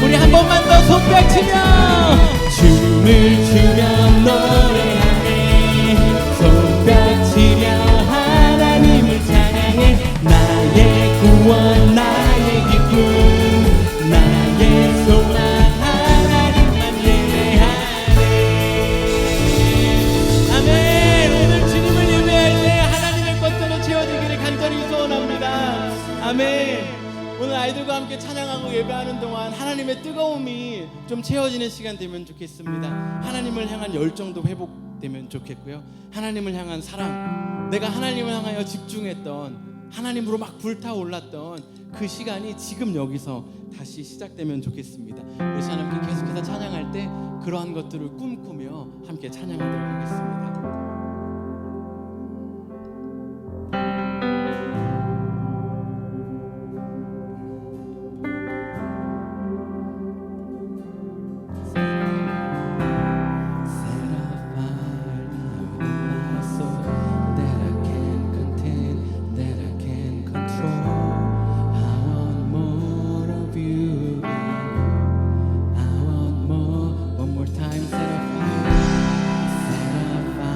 우리 한 번만 더 손뼉치며 춤을 추며 노래하네. 손뼉치며 하나님을 찬양해. 나의 구원 나의 기쁨 나의 소망 하나님만 예배하네. 아멘. 오늘 주님을 예배할 때 하나님의 것들로 채워지기를 간절히 소원합니다. 아멘. 오늘 아이들과 함께 찬양하고 예배하는 동안 하나님의 뜨거움이 좀 채워지는 시간 되면 좋겠습니다. 하나님을 향한 열정도 회복되면 좋겠고요. 하나님을 향한 사랑, 내가 하나님을 향하여 집중했던, 하나님으로 막 불타올랐던 그 시간이 지금 여기서 다시 시작되면 좋겠습니다. 우리 하나님께 계속해서 찬양할 때 그러한 것들을 꿈꾸며 함께 찬양하도록 하겠습니다. Set a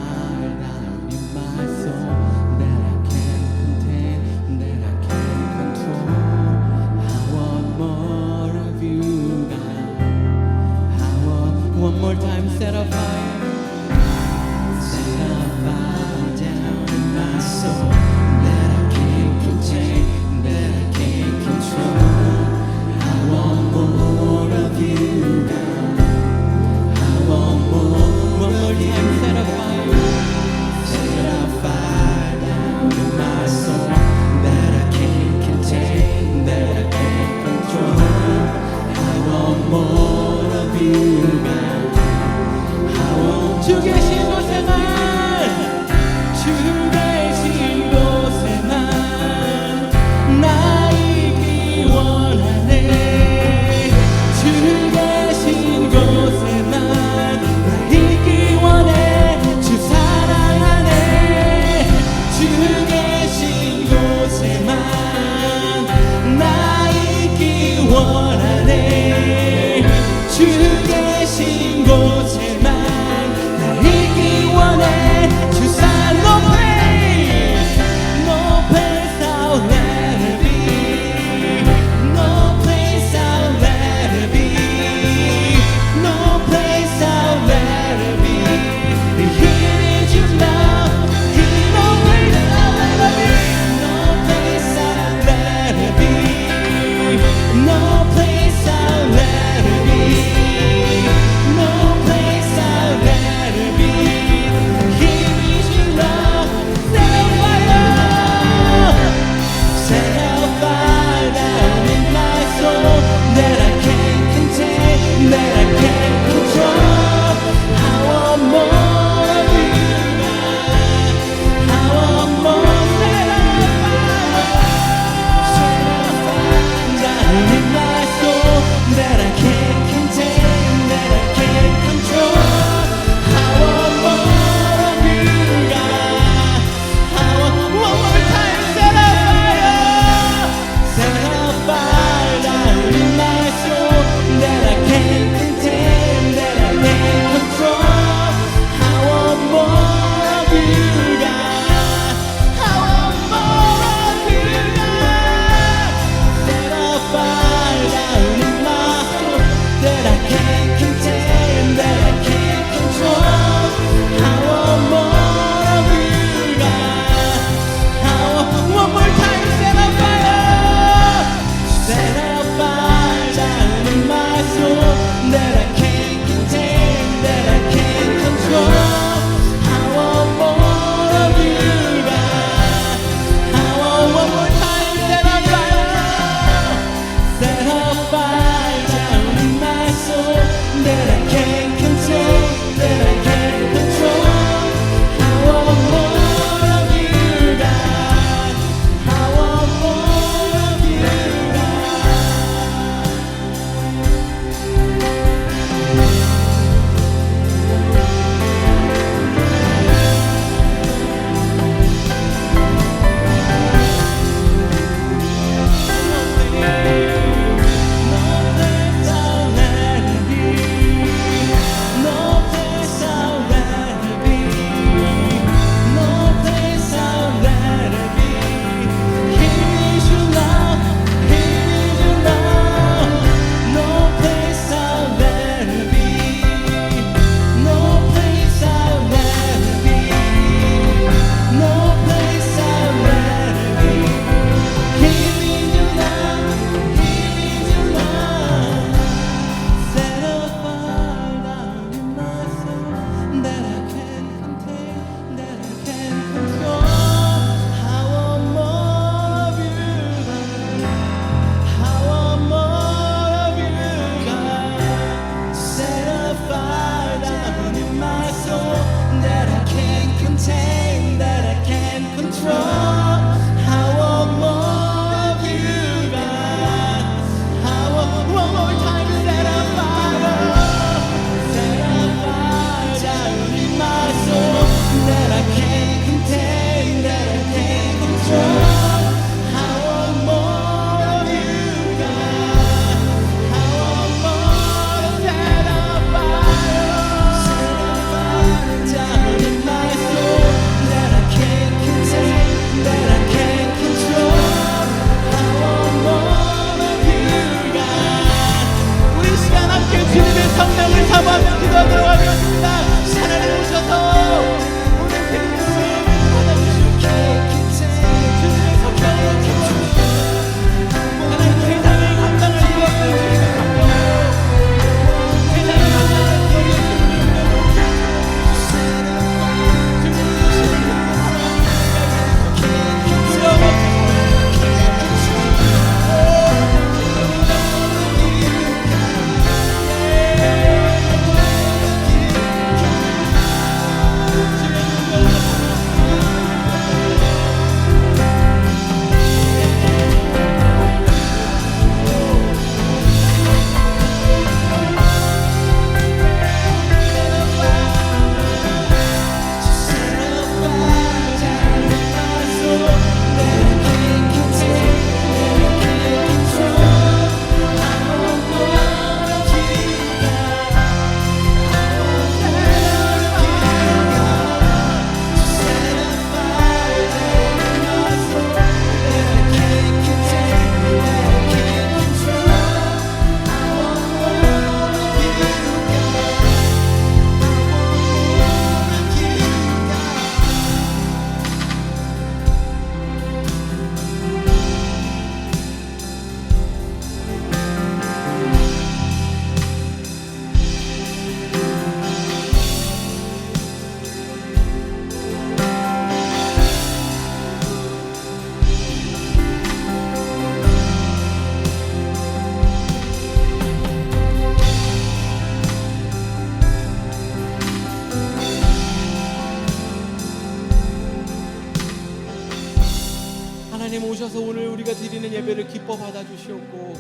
하나님 오셔서 오늘 우리가 드리는 예배를 기뻐 받아주시옵고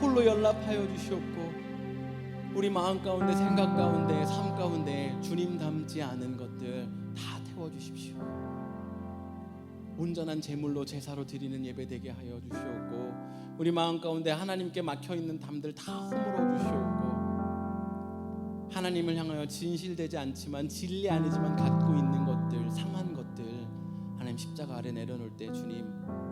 홀로 연락하여 주시옵고 우리 마음 가운데 생각 가운데 삶 가운데 주님 닮지 않은 것들 다 태워주십시오. 온전한 제물로 제사로 드리는 예배 되게 하여 주시옵고 우리 마음 가운데 하나님께 막혀있는 담들 다 허물어 주시옵고 하나님을 향하여 진실되지 않지만 진리 아니지만 갖고 있는 것들 상한 것들 하나님 십자가 아래 내려놓을 때 주님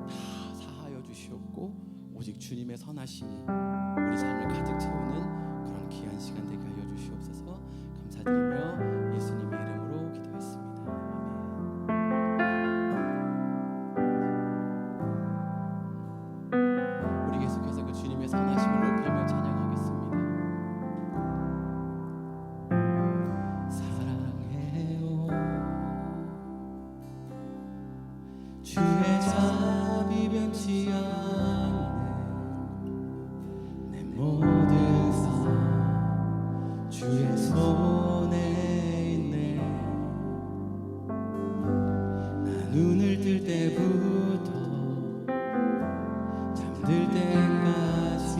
다 사하여 주시옵고 오직 주님의 선하심이 우리 삶을 가득 채우는 그런 귀한 시간 되게 하여 주시옵소서. 감사드리며 예수님의 이름으로 기도했습니다. 아멘. 우리 계속해서 그 주님의 선하심을 높이며 찬양하겠습니다. 사랑해요 주의 자비 변치 않네 내 모든 삶 주의 손에 있네 나 눈을 뜰 때부터 잠들 때까지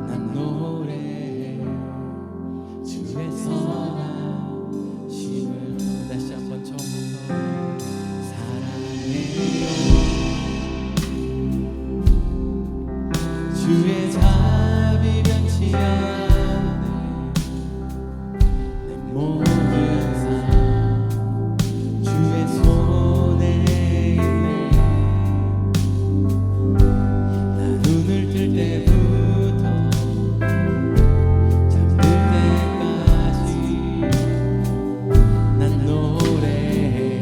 난 노래해 주의 선하심을 다시 한번 처음부터 주의 자비 변치 않네 내 모든 삶 주의 손에 있네 나 눈을 뜰 때부터 잠들 때까지 난 노래해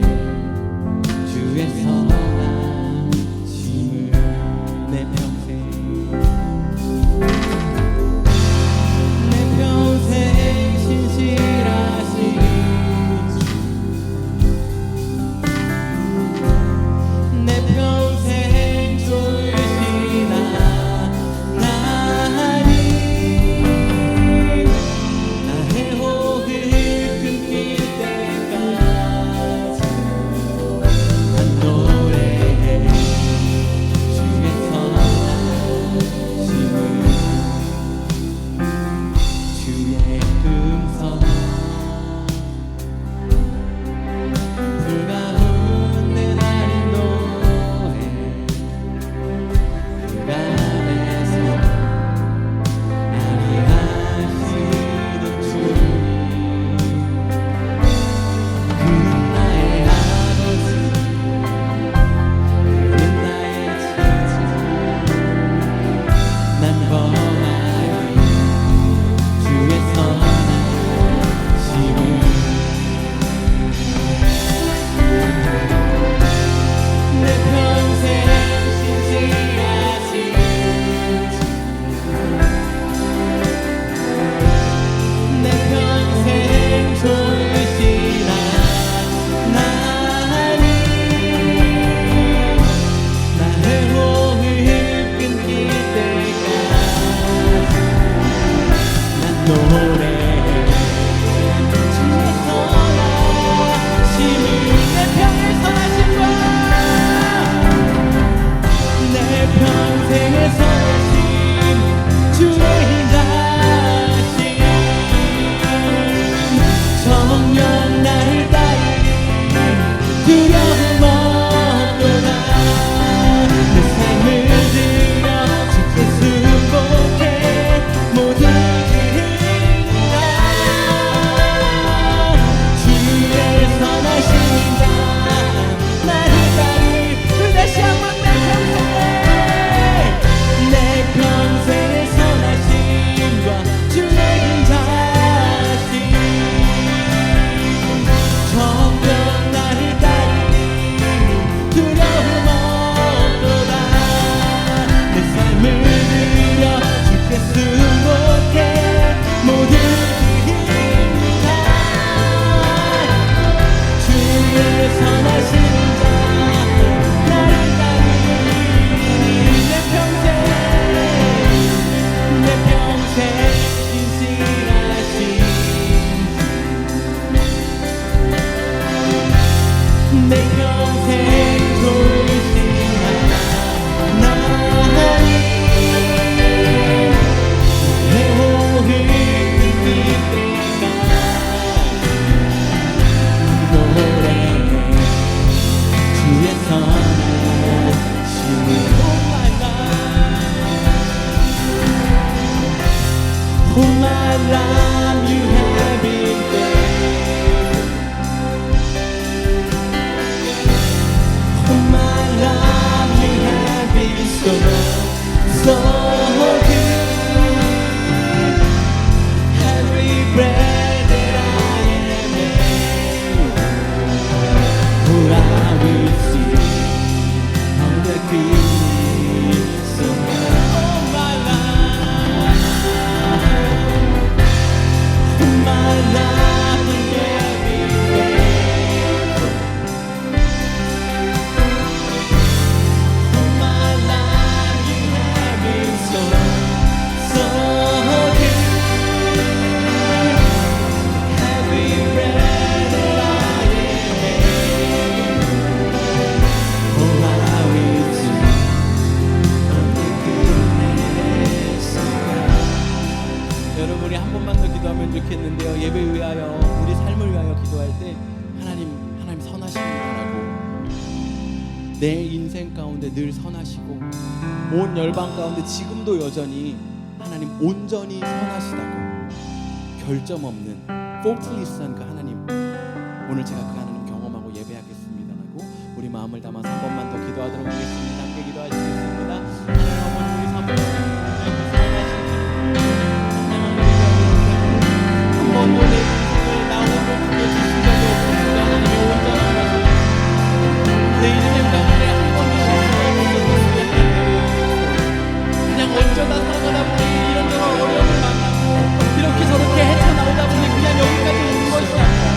주의 선하심을 내 평생 신실하신 내 평생 좋으신 하나님 나의 호흡 끊길 때까지 난 노래해 주의 선하심을 주의 음성 불가운데 나를 노래 그 안에서 나를 하시는 주님 그는 나의 아버지 그는 나의 지지 난 범하리 주의 선하심을 내 평생 신실하신 내 평생 좋으신 하나님 나의 호흡 끊길 때까지 난 노래해 주의 선하심을 내 평의 선하심과 내 평생의 선하심 주의 인자심 정녕 나를 따르니 두려움 없도다 내 삶을 들여 주께 승복해 모든 일이다 주의 선하신 자 나를 따르니 다시 한번 내 평생의 선하심과 주의 인자심 정녕 나를 따르니 두려움 없도다 내 삶을 들여 주께 승복해 모든 일입니다 주의 선하신 자 나를 따르니 내 평생 신실하신 내 평생 좋겠는데요. 예배 위하여, 우리 삶을 위하여 기도할 때 하나님 선하십니다라고, 내 인생 가운데 늘 선하시고 온 열방 가운데 지금도 여전히 하나님 온전히 선하시다고, 결점 없는 faultless한 그 하나님, 오늘 제가 그 하나님 경험하고 예배하겠습니다라고 우리 마음을 담아서 한 번만 더 기도하도록 하겠습니다. 함께 기도하시겠습니다. 하나님 아버지, 우리 삶을 한 번도 내 인생을 나 혼자 주신 적이 없습니다. 하나님의 온전한 것을 내 인생 가운데 한 번도 실수가 없었습니다. 그냥 어쩌다 살아가다 보니 이런저런 어려움을 만나고 이렇게 저렇게 헤쳐나오다 보니 그냥 여기까지 온 것이 아니라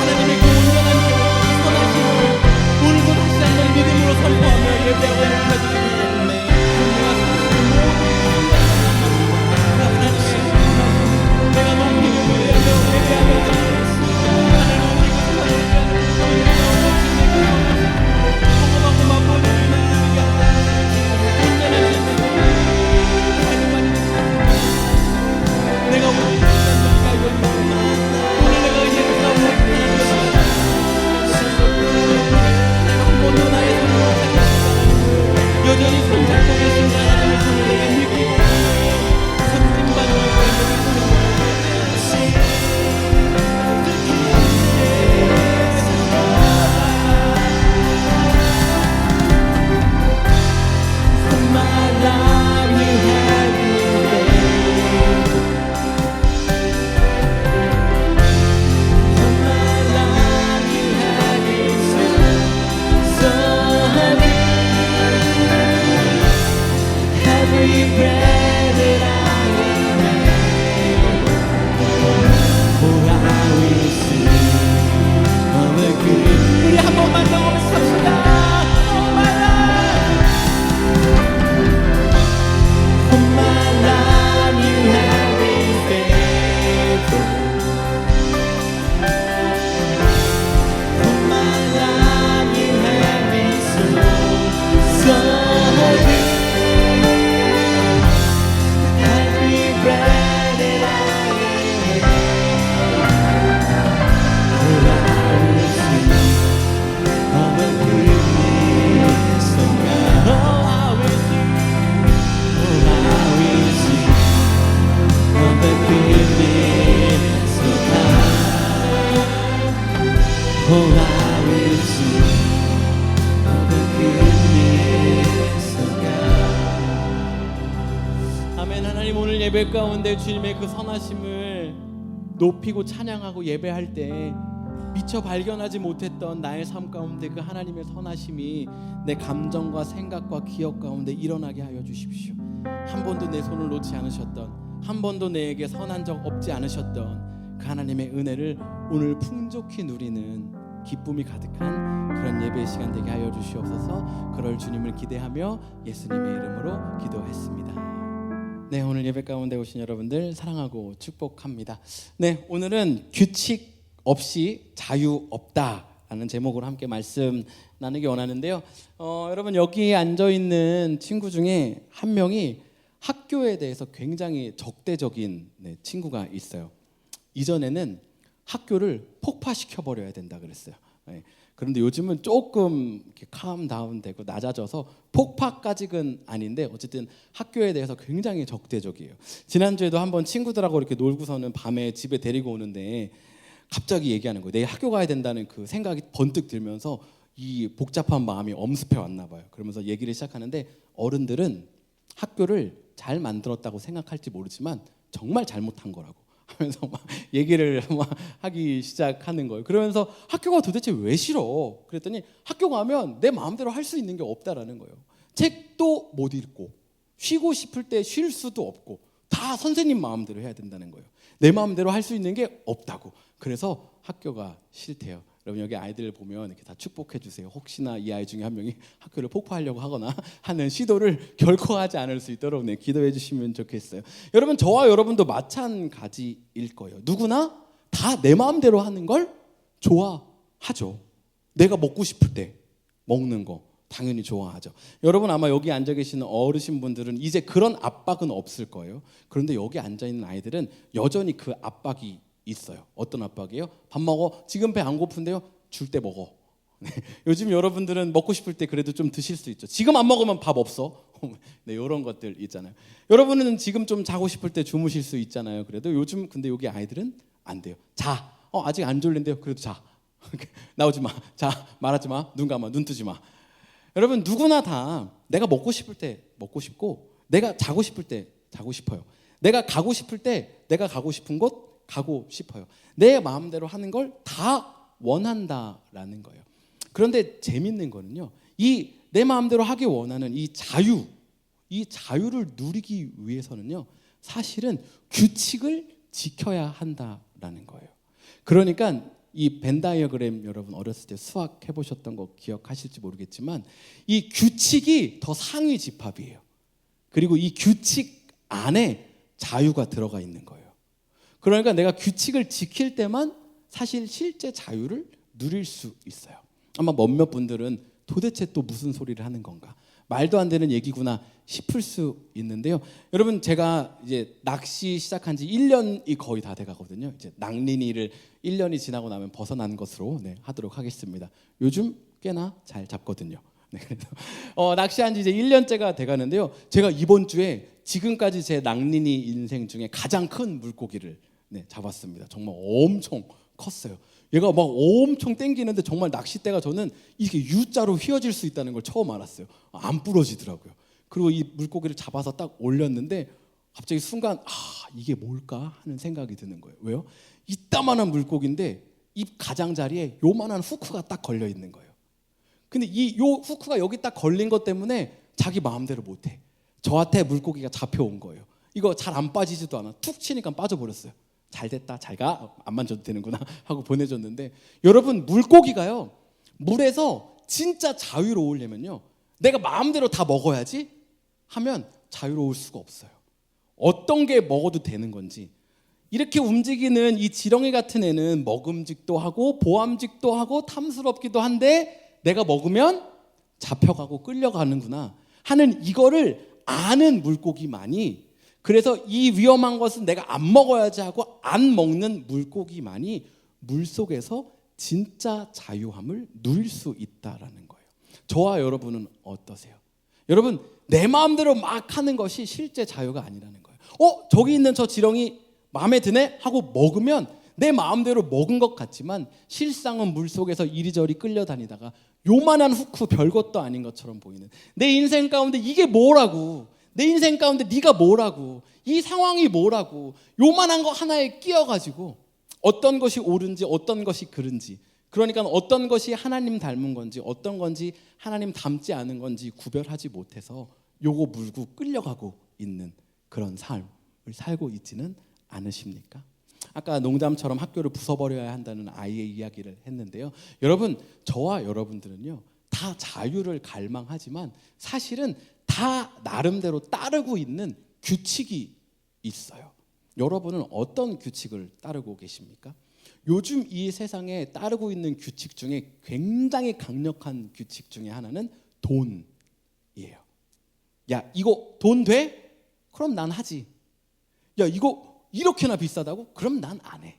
하나님의 그 온전한 선하심을 오늘도 다시 한번 믿음으로 선포하며 예배하고 높여드리기 때문에 내가 너무 예배하며 여전히 손잡고 계신 하나님의 손을 내가 믿기고 우리 한 번만 더 삽시다. 아멘. 하나님, 오늘 예배 가운데 주님의 그 선하심을 높이고 찬양하고 예배할 때 미처 발견하지 못했던 나의 삶 가운데 그 하나님의 선하심이 내 감정과 생각과 기억 가운데 일어나게 하여 주십시오. 한 번도 내 손을 놓지 않으셨던, 한 번도 내게 선한 적 없지 않으셨던 그 하나님의 은혜를 오늘 풍족히 누리는 기쁨이 가득한 그런 예배의 시간 되게 하여 주시옵소서. 그럴 주님을 기대하며 예수님의 이름으로 기도했습니다. 네, 오늘 예배 가운데 오신 여러분들 사랑하고 축복합니다. 네, 오늘은 규칙 없이 자유 없다 라는 제목으로 함께 말씀 나누기 원하는데요. 여러분 여기 앉아있는 친구 중에 한 명이 학교에 대해서 굉장히 적대적인 친구가 있어요. 이전에는 학교를 폭파시켜버려야 된다 그랬어요. 그런데 요즘은 조금 이렇게 다운되고 낮아져서 폭파까지는 아닌데 어쨌든 학교에 대해서 굉장히 적대적이에요. 지난주에도 한번 친구들하고 이렇게 놀고서는 밤에 집에 데리고 오는데 갑자기 얘기하는 거예요. 내일 학교 가야 된다는 그 생각이 번뜩 들면서 이 복잡한 마음이 엄습해 왔나 봐요. 그러면서 얘기를 시작하는데 어른들은 학교를 잘 만들었다고 생각할지 모르지만 정말 잘못한 거라고 하면서 막 얘기를 막 하기 시작하는 거예요. 그러면서 학교가 도대체 왜 싫어? 그랬더니 학교 가면 내 마음대로 할 수 있는 게 없다라는 거예요. 책도 못 읽고 쉬고 싶을 때 쉴 수도 없고 다 선생님 마음대로 해야 된다는 거예요. 내 마음대로 할 수 있는 게 없다고. 그래서 학교가 싫대요. 여러분 여기 아이들 보면 이렇게 다 축복해 주세요. 혹시나 이 아이 중에 한 명이 학교를 폭파하려고 하거나 하는 시도를 결코 하지 않을 수 있도록 기도해 주시면 좋겠어요. 여러분 저와 여러분도 마찬가지일 거예요. 누구나 다 내 마음대로 하는 걸 좋아하죠. 내가 먹고 싶을 때 먹는 거 당연히 좋아하죠. 여러분 아마 여기 앉아 계시는 어르신분들은 이제 그런 압박은 없을 거예요. 그런데 여기 앉아 있는 아이들은 여전히 그 압박이 있어요. 어떤 압박이에요? 밥 먹어. 지금 배 안 고픈데요? 줄 때 먹어. 요즘 여러분들은 먹고 싶을 때 그래도 좀 드실 수 있죠. 지금 안 먹으면 밥 없어. 이런 것들 있잖아요. 여러분은 지금 좀 자고 싶을 때 주무실 수 있잖아요. 그래도 요즘 근데 여기 아이들은 안 돼요. 자. 아직 안 졸린데요. 그래도 자. 나오지 마. 자. 말하지 마. 눈 감아. 눈 뜨지 마. 여러분 누구나 다 내가 먹고 싶을 때 먹고 싶고 내가 자고 싶을 때 자고 싶어요. 내가 가고 싶을 때 내가 가고 싶은 곳 가고 싶어요. 내 마음대로 하는 걸 다 원한다라는 거예요. 그런데 재밌는 거는요. 이 내 마음대로 하기 원하는 이 자유를 누리기 위해서는요. 사실은 규칙을 지켜야 한다라는 거예요. 그러니까 이 벤 다이어그램 여러분 어렸을 때 수학 해보셨던 거 기억하실지 모르겠지만 이 규칙이 더 상위 집합이에요. 그리고 이 규칙 안에 자유가 들어가 있는 거예요. 그러니까 내가 규칙을 지킬 때만 사실 실제 자유를 누릴 수 있어요. 아마 몇몇 분들은 도대체 또 무슨 소리를 하는 건가? 말도 안 되는 얘기구나 싶을 수 있는데요. 여러분 제가 이제 낚시 시작한 지 1년이 거의 다 돼가거든요. 이제 낭린이를 1년이 지나고 나면 벗어난 것으로 하도록 하겠습니다. 요즘 꽤나 잘 잡거든요. 그래서 낚시한 지 이제 1년째가 돼가는데요. 제가 이번 주에 지금까지 제 낭린이 인생 중에 가장 큰 물고기를 잡았습니다. 정말 엄청 컸어요. 얘가 막 엄청 땡기는데 정말 낚싯대가 저는 이게 U자로 휘어질 수 있다는 걸 처음 알았어요. 안 부러지더라고요. 그리고 이 물고기를 잡아서 딱 올렸는데 갑자기 순간 이게 뭘까 하는 생각이 드는 거예요. 왜요? 이따만한 물고기인데 입 가장자리에 요만한 후크가 딱 걸려 있는 거예요. 근데 요 후크가 여기 딱 걸린 것 때문에 자기 마음대로 못해. 저한테 물고기가 잡혀온 거예요. 이거 잘 안 빠지지도 않아. 툭 치니까 빠져버렸어요. 잘 됐다, 잘 가, 안 만져도 되는구나 하고 보내줬는데 여러분 물고기가요 물에서 진짜 자유로우려면요 내가 마음대로 다 먹어야지 하면 자유로울 수가 없어요. 어떤 게 먹어도 되는 건지 이렇게 움직이는 이 지렁이 같은 애는 먹음직도 하고 보암직도 하고 탐스럽기도 한데 내가 먹으면 잡혀가고 끌려가는구나 하는 이거를 아는 물고기만이 그래서 이 위험한 것은 내가 안 먹어야지 하고 안 먹는 물고기만이 물속에서 진짜 자유함을 누릴 수 있다라는 거예요. 저와 여러분은 어떠세요? 여러분 내 마음대로 막 하는 것이 실제 자유가 아니라는 거예요. 저기 있는 저 지렁이 마음에 드네? 하고 먹으면 내 마음대로 먹은 것 같지만 실상은 물속에서 이리저리 끌려다니다가 요만한 후크 별것도 아닌 것처럼 보이는 내 인생 가운데 이게 뭐라고 내 인생 가운데 네가 뭐라고 이 상황이 뭐라고 요만한 거 하나에 끼어가지고 어떤 것이 옳은지 어떤 것이 그른지 그러니까 어떤 것이 하나님 닮은 건지 어떤 건지 하나님 닮지 않은 건지 구별하지 못해서 요거 물고 끌려가고 있는 그런 삶을 살고 있지는 않으십니까? 아까 농담처럼 학교를 부숴버려야 한다는 아이의 이야기를 했는데요. 여러분 저와 여러분들은요 다 자유를 갈망하지만 사실은 다 나름대로 따르고 있는 규칙이 있어요. 여러분은 어떤 규칙을 따르고 계십니까? 요즘 이 세상에 따르고 있는 규칙 중에 굉장히 강력한 규칙 중에 하나는 돈이에요. 야, 이거 돈 돼? 그럼 난 하지. 야, 이거 이렇게나 비싸다고? 그럼 난 안 해.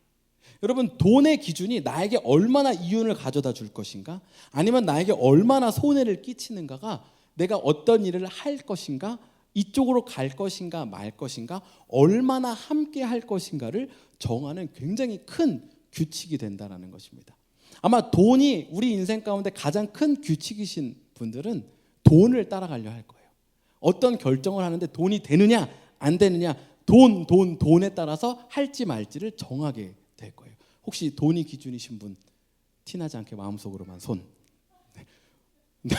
여러분, 돈의 기준이 나에게 얼마나 이윤을 가져다 줄 것인가, 아니면 나에게 얼마나 손해를 끼치는가가, 내가 어떤 일을 할 것인가, 이쪽으로 갈 것인가 말 것인가, 얼마나 함께 할 것인가를 정하는 굉장히 큰 규칙이 된다는 것입니다. 아마 돈이 우리 인생 가운데 가장 큰 규칙이신 분들은 돈을 따라가려 할 거예요. 어떤 결정을 하는데 돈이 되느냐 안 되느냐, 돈에 따라서 할지 말지를 정하게 될 거예요. 혹시 돈이 기준이신 분, 티나지 않게 마음속으로만 손. 네.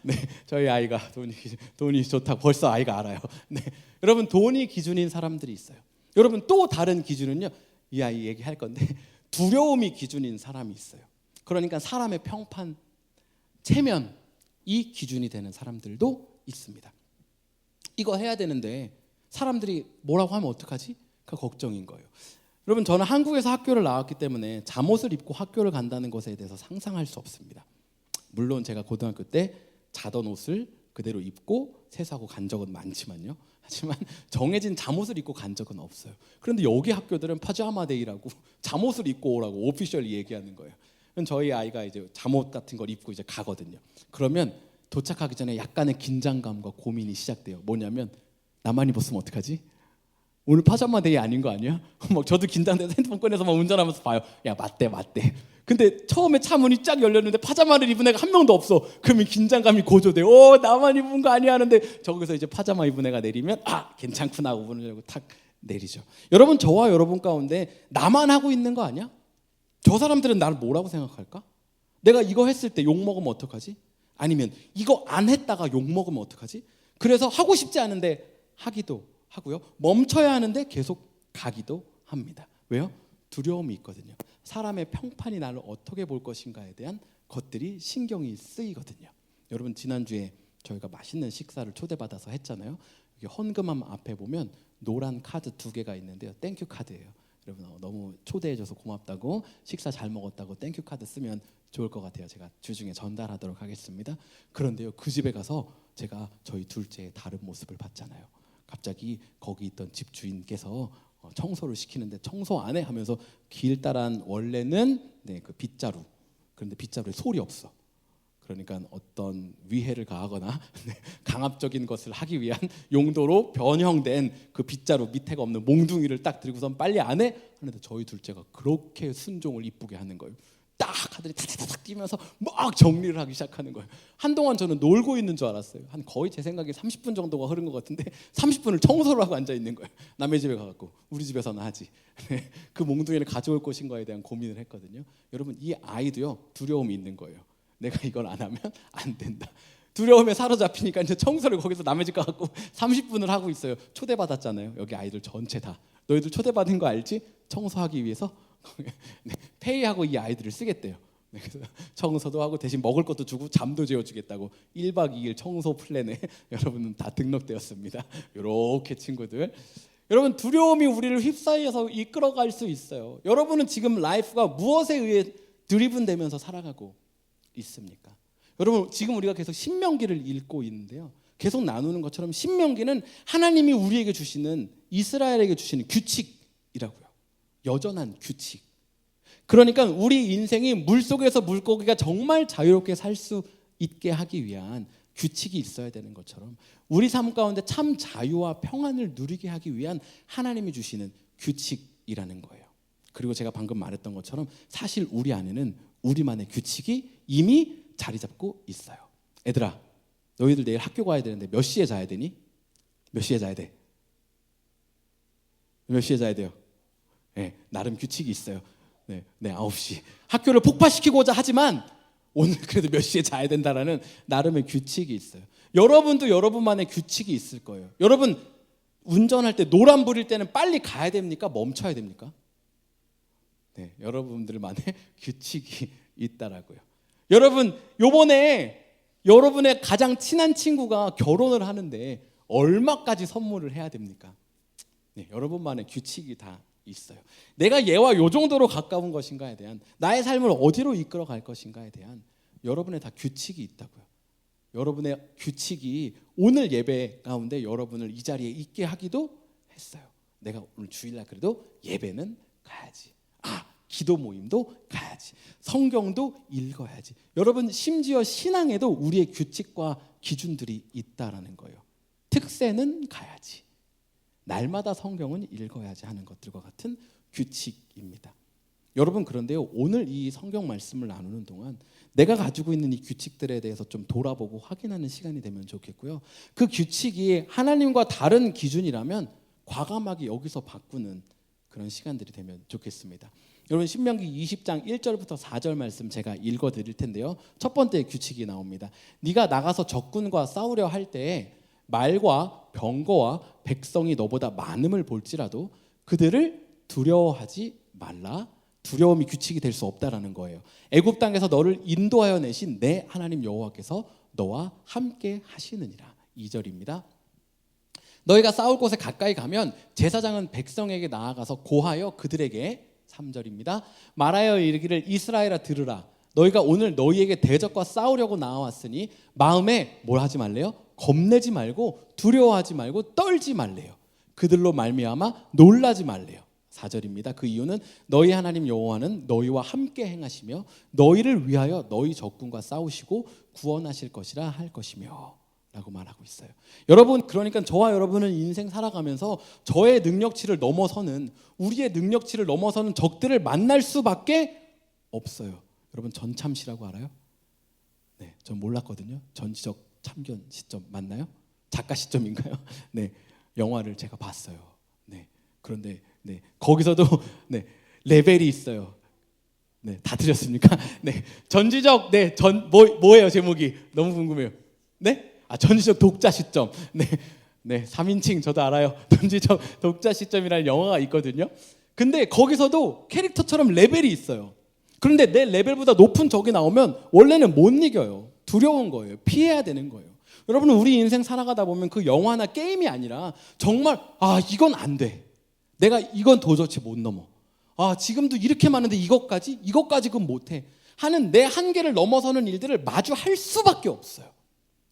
네, 저희 아이가 돈이 좋다고 벌써 아이가 알아요. 네, 여러분, 돈이 기준인 사람들이 있어요. 여러분, 또 다른 기준은요, 이 아이 얘기할 건데, 두려움이 기준인 사람이 있어요. 그러니까 사람의 평판, 체면이 기준이 되는 사람들도 있습니다. 이거 해야 되는데 사람들이 뭐라고 하면 어떡하지? 그 걱정인 거예요. 여러분, 저는 한국에서 학교를 나왔기 때문에 잠옷을 입고 학교를 간다는 것에 대해서 상상할 수 없습니다. 물론 제가 고등학교 때 자던 옷을 그대로 입고 세수하고 간 적은 많지만요. 하지만 정해진 잠옷을 입고 간 적은 없어요. 그런데 여기 학교들은 파자마 데이라고 잠옷을 입고 오라고 오피셜리 얘기하는 거예요. 저희 아이가 이제 잠옷 같은 걸 입고 이제 가거든요. 그러면 도착하기 전에 약간의 긴장감과 고민이 시작돼요. 뭐냐면, 나만 입었으면 어떡하지? 오늘 파자마 데이 아닌 거 아니야? 막 저도 긴장돼서 핸드폰 꺼내서 막 운전하면서 봐요. 야, 맞대. 근데 처음에 차 문이 쫙 열렸는데 파자마를 입은 애가 한 명도 없어. 그러면 긴장감이 고조돼. 나만 입은 거 아니야 하는데, 저기서 이제 파자마 입은 애가 내리면 괜찮구나 하고 문을 열고 탁 내리죠. 여러분, 저와 여러분 가운데 나만 하고 있는 거 아니야? 저 사람들은 나를 뭐라고 생각할까? 내가 이거 했을 때 욕먹으면 어떡하지? 아니면 이거 안 했다가 욕먹으면 어떡하지? 그래서 하고 싶지 않은데 하기도 하고요, 멈춰야 하는데 계속 가기도 합니다. 왜요? 두려움이 있거든요. 사람의 평판이 나를 어떻게 볼 것인가에 대한 것들이 신경이 쓰이거든요. 여러분, 지난주에 저희가 맛있는 식사를 초대받아서 했잖아요. 여기 헌금함 앞에 보면 노란 카드 2개가 있는데요, 땡큐 카드예요. 여러분, 너무 초대해줘서 고맙다고, 식사 잘 먹었다고 땡큐 카드 쓰면 좋을 것 같아요. 제가 주중에 전달하도록 하겠습니다. 그런데요, 그 집에 가서 제가 저희 둘째의 다른 모습을 봤잖아요. 갑자기 거기 있던 집주인께서 청소를 시키는데 청소 안 해 하면서 길다란, 원래는 그 빗자루, 그런데 빗자루에 솔이 없어. 그러니까 어떤 위해를 가하거나 강압적인 것을 하기 위한 용도로 변형된 그 빗자루, 밑에가 없는 몽둥이를 딱 들고선 빨리 안 해? 하는데 저희 둘째가 그렇게 순종을 이쁘게 하는 거예요. 딱 하더니 타타닥 뛰면서 막 정리를 하기 시작하는 거예요. 한동안 저는 놀고 있는 줄 알았어요. 한 거의 제 생각에 30분 정도가 흐른 것 같은데 30분을 청소를 하고 앉아 있는 거예요. 남의 집에 가갖고 우리 집에서는 하지. 그 몽둥이를 가져올 것인가에 대한 고민을 했거든요. 여러분, 이 아이도요, 두려움이 있는 거예요. 내가 이걸 안 하면 안 된다. 두려움에 사로잡히니까 이제 청소를 거기서 남의 집 가갖고 30분을 하고 있어요. 초대받았잖아요. 여기 아이들 전체 다. 너희들 초대받은 거 알지? 청소하기 위해서 페이하고 이 아이들을 쓰겠대요. 그래서 청소도 하고 대신 먹을 것도 주고 잠도 재워주겠다고 1박 2일 청소 플랜에 여러분은 다 등록되었습니다. 이렇게 친구들, 여러분, 두려움이 우리를 휩싸여서 이끌어갈 수 있어요. 여러분은 지금 라이프가 무엇에 의해 드리븐되면서 살아가고 있습니까? 여러분, 지금 우리가 계속 신명기를 읽고 있는데요, 계속 나누는 것처럼 신명기는 하나님이 우리에게 주시는, 이스라엘에게 주시는 규칙이라고요. 여전한 규칙. 그러니까 우리 인생이 물속에서 물고기가 정말 자유롭게 살 수 있게 하기 위한 규칙이 있어야 되는 것처럼 우리 삶 가운데 참 자유와 평안을 누리게 하기 위한 하나님이 주시는 규칙이라는 거예요. 그리고 제가 방금 말했던 것처럼 사실 우리 안에는 우리만의 규칙이 이미 자리 잡고 있어요. 애들아, 너희들 내일 학교 가야 되는데 몇 시에 자야 되니? 몇 시에 자야 돼? 몇 시에 자야 돼요? 네, 나름 규칙이 있어요. 네, 9시. 학교를 폭파시키고자 하지만 오늘 그래도 몇 시에 자야 된다라는 나름의 규칙이 있어요. 여러분도 여러분만의 규칙이 있을 거예요. 여러분, 운전할 때 노란불일 때는 빨리 가야 됩니까? 멈춰야 됩니까? 네, 여러분들만의 규칙이 있다라고요. 여러분, 요번에 여러분의 가장 친한 친구가 결혼을 하는데 얼마까지 선물을 해야 됩니까? 네, 여러분만의 규칙이 다 있어요. 내가 얘와 요 정도로 가까운 것인가에 대한, 나의 삶을 어디로 이끌어 갈 것인가에 대한 여러분의 다 규칙이 있다고요. 여러분의 규칙이 오늘 예배 가운데 여러분을 이 자리에 있게 하기도 했어요. 내가 오늘 주일날 그래도 예배는 가야지. 기도 모임도 가야지. 성경도 읽어야지. 여러분, 심지어 신앙에도 우리의 규칙과 기준들이 있다라는 거예요. 특세는 가야지. 날마다 성경은 읽어야지 하는 것들과 같은 규칙입니다. 여러분, 그런데요, 오늘 이 성경 말씀을 나누는 동안 내가 가지고 있는 이 규칙들에 대해서 좀 돌아보고 확인하는 시간이 되면 좋겠고요. 그 규칙이 하나님과 다른 기준이라면 과감하게 여기서 바꾸는 그런 시간들이 되면 좋겠습니다. 여러분, 신명기 20장 1절부터 4절 말씀 제가 읽어드릴 텐데요. 첫 번째 규칙이 나옵니다. 네가 나가서 적군과 싸우려 할 때에 말과 병거와 백성이 너보다 많음을 볼지라도 그들을 두려워하지 말라. 두려움이 규칙이 될 수 없다라는 거예요. 애굽 땅에서 너를 인도하여 내신 내 하나님 여호와께서 너와 함께 하시느니라. 2절입니다. 너희가 싸울 곳에 가까이 가면 제사장은 백성에게 나아가서 고하여 그들에게 3절입니다. 말하여 이르기를 이스라엘아 들으라. 너희가 오늘 너희에게 대적과 싸우려고 나와왔으니 마음에 뭘 하지 말래요? 겁내지 말고 두려워하지 말고 떨지 말래요. 그들로 말미암아 놀라지 말래요. 4절입니다. 그 이유는 너희 하나님 여호와는 너희와 함께 행하시며 너희를 위하여 너희 적군과 싸우시고 구원하실 것이라 할 것이며 라고 말하고 있어요. 여러분, 그러니까 저와 여러분은 인생 살아가면서 저의 능력치를 넘어서는, 우리의 능력치를 넘어서는 적들을 만날 수밖에 없어요. 여러분, 전참시라고 알아요? 네, 전 몰랐거든요. 전지적 참견 시점 맞나요? 작가 시점인가요? 네, 영화를 제가 봤어요. 네, 그런데 네, 거기서도 네, 레벨이 있어요. 네, 다 들렸습니까? 네, 전지적 뭐예요 제목이? 너무 궁금해요. 네? 전지적 독자 시점. 네, 3인칭 저도 알아요. 전지적 독자 시점이라는 영화가 있거든요. 근데 거기서도 캐릭터처럼 레벨이 있어요. 그런데 내 레벨보다 높은 적이 나오면 원래는 못 이겨요. 두려운 거예요. 피해야 되는 거예요. 여러분은 우리 인생 살아가다 보면 그 영화나 게임이 아니라 정말 이건 안 돼. 내가 이건 도저히 못 넘어. 지금도 이렇게 많은데 이것까지 그건 못해. 하는 내 한계를 넘어서는 일들을 마주할 수밖에 없어요.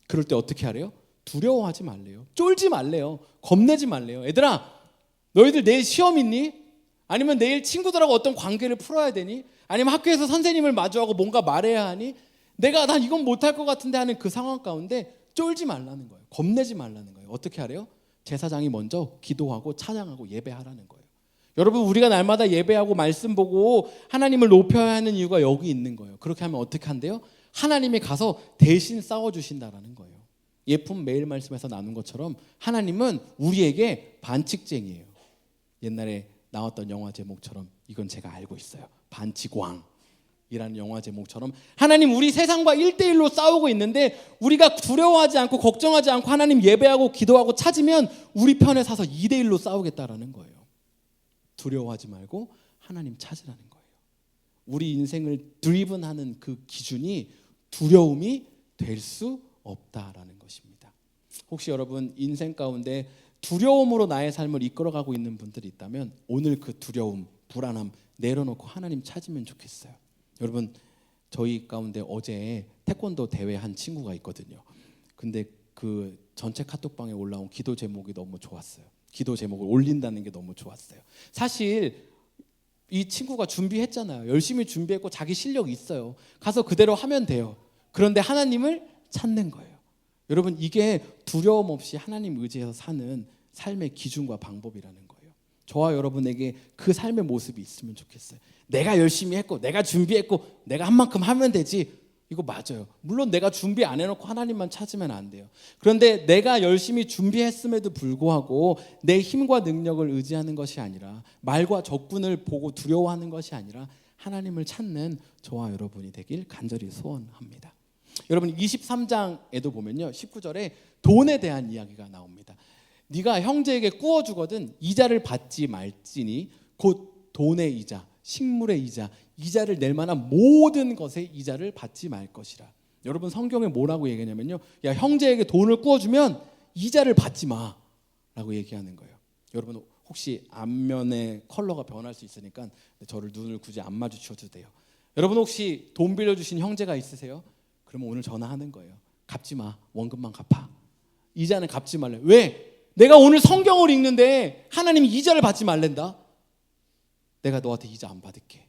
그럴 때 어떻게 하래요? 두려워하지 말래요. 쫄지 말래요. 겁내지 말래요. 얘들아, 너희들 내일 시험 있니? 아니면 내일 친구들하고 어떤 관계를 풀어야 되니? 아니면 학교에서 선생님을 마주하고 뭔가 말해야 하니? 난 이건 못할 것 같은데 하는 그 상황 가운데 쫄지 말라는 거예요. 겁내지 말라는 거예요. 어떻게 하래요? 제사장이 먼저 기도하고 찬양하고 예배하라는 거예요. 여러분, 우리가 날마다 예배하고 말씀 보고 하나님을 높여야 하는 이유가 여기 있는 거예요. 그렇게 하면 어떻게 한대요? 하나님이 가서 대신 싸워주신다라는 거예요. 예품 매일 말씀에서 나눈 것처럼 하나님은 우리에게 반칙쟁이에요. 옛날에 나왔던 영화 제목처럼 이건 제가 알고 있어요. 반칙왕이라는 영화 제목처럼 하나님 우리 세상과 1대1로 싸우고 있는데 우리가 두려워하지 않고 걱정하지 않고 하나님 예배하고 기도하고 찾으면 우리 편에 서서 2대1로 싸우겠다라는 거예요. 두려워하지 말고 하나님 찾으라는 거예요. 우리 인생을 드리븐하는 그 기준이 두려움이 될 수 없다라는 것입니다. 혹시 여러분 인생 가운데 두려움으로 나의 삶을 이끌어가고 있는 분들이 있다면 오늘 그 두려움, 불안함 내려놓고 하나님 찾으면 좋겠어요. 여러분, 저희 가운데 어제 태권도 대회 한 친구가 있거든요. 근데 그 전체 카톡방에 올라온 기도 제목이 너무 좋았어요. 기도 제목을 올린다는 게 너무 좋았어요. 사실 이 친구가 준비했잖아요. 열심히 준비했고 자기 실력 있어요. 가서 그대로 하면 돼요. 그런데 하나님을 찾는 거예요. 여러분, 이게 두려움 없이 하나님 의지해서 사는 삶의 기준과 방법이라는 거예요. 저와 여러분에게 그 삶의 모습이 있으면 좋겠어요. 내가 열심히 했고 내가 준비했고 내가 한 만큼 하면 되지. 이거 맞아요. 물론 내가 준비 안 해놓고 하나님만 찾으면 안 돼요. 그런데 내가 열심히 준비했음에도 불구하고 내 힘과 능력을 의지하는 것이 아니라 말과 적군을 보고 두려워하는 것이 아니라 하나님을 찾는 저와 여러분이 되길 간절히 소원합니다. 여러분, 23장에도 보면요 19절에 돈에 대한 이야기가 나옵니다. 네가 형제에게 꾸어주거든 이자를 받지 말지니 곧 돈의 이자, 식물의 이자, 이자를 낼 만한 모든 것의 이자를 받지 말 것이라. 여러분, 성경에 뭐라고 얘기하냐면요, 야, 형제에게 돈을 꾸어주면 이자를 받지 마라고 얘기하는 거예요. 여러분, 혹시 앞면의 컬러가 변할 수 있으니까 저를 눈을 굳이 안 마주쳐도 돼요. 여러분 혹시 돈 빌려주신 형제가 있으세요? 그러면 오늘 전화하는 거예요. 갚지 마. 원금만 갚아. 이자는 갚지 말래. 왜? 내가 오늘 성경을 읽는데 하나님이 이자를 받지 말랜다. 내가 너한테 이자 안 받을게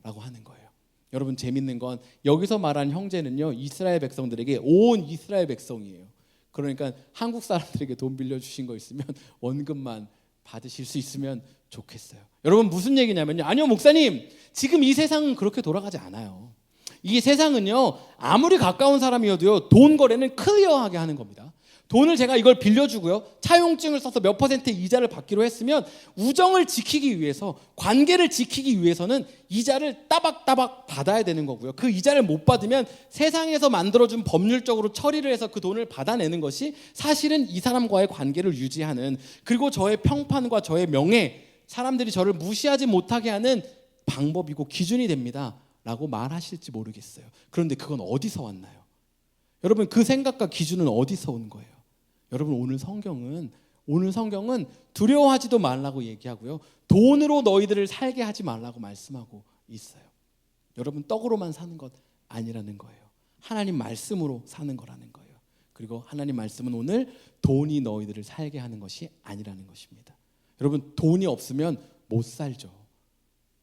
라고 하는 거예요. 여러분 재밌는 건 여기서 말한 형제는요, 이스라엘 백성들에게 온 이스라엘 백성이에요. 그러니까 한국 사람들에게 돈 빌려주신 거 있으면 원금만 받으실 수 있으면 좋겠어요. 여러분 무슨 얘기냐면요, 아니요 목사님, 지금 이 세상은 그렇게 돌아가지 않아요. 이 세상은요, 아무리 가까운 사람이어도요, 돈 거래는 클리어하게 하는 겁니다. 돈을 제가 이걸 빌려주고요, 차용증을 써서 몇 퍼센트 이자를 받기로 했으면 우정을 지키기 위해서, 관계를 지키기 위해서는 이자를 따박따박 받아야 되는 거고요. 그 이자를 못 받으면 세상에서 만들어준 법률적으로 처리를 해서 그 돈을 받아내는 것이 사실은 이 사람과의 관계를 유지하는, 그리고 저의 평판과 저의 명예, 사람들이 저를 무시하지 못하게 하는 방법이고 기준이 됩니다 라고 말하실지 모르겠어요. 그런데 그건 어디서 왔나요? 여러분 그 생각과 기준은 어디서 온 거예요? 여러분 오늘 성경은 두려워하지도 말라고 얘기하고요, 돈으로 너희들을 살게 하지 말라고 말씀하고 있어요. 여러분 떡으로만 사는 것 아니라는 거예요. 하나님 말씀으로 사는 거라는 거예요. 그리고 하나님 말씀은 오늘 돈이 너희들을 살게 하는 것이 아니라는 것입니다. 여러분 돈이 없으면 못 살죠.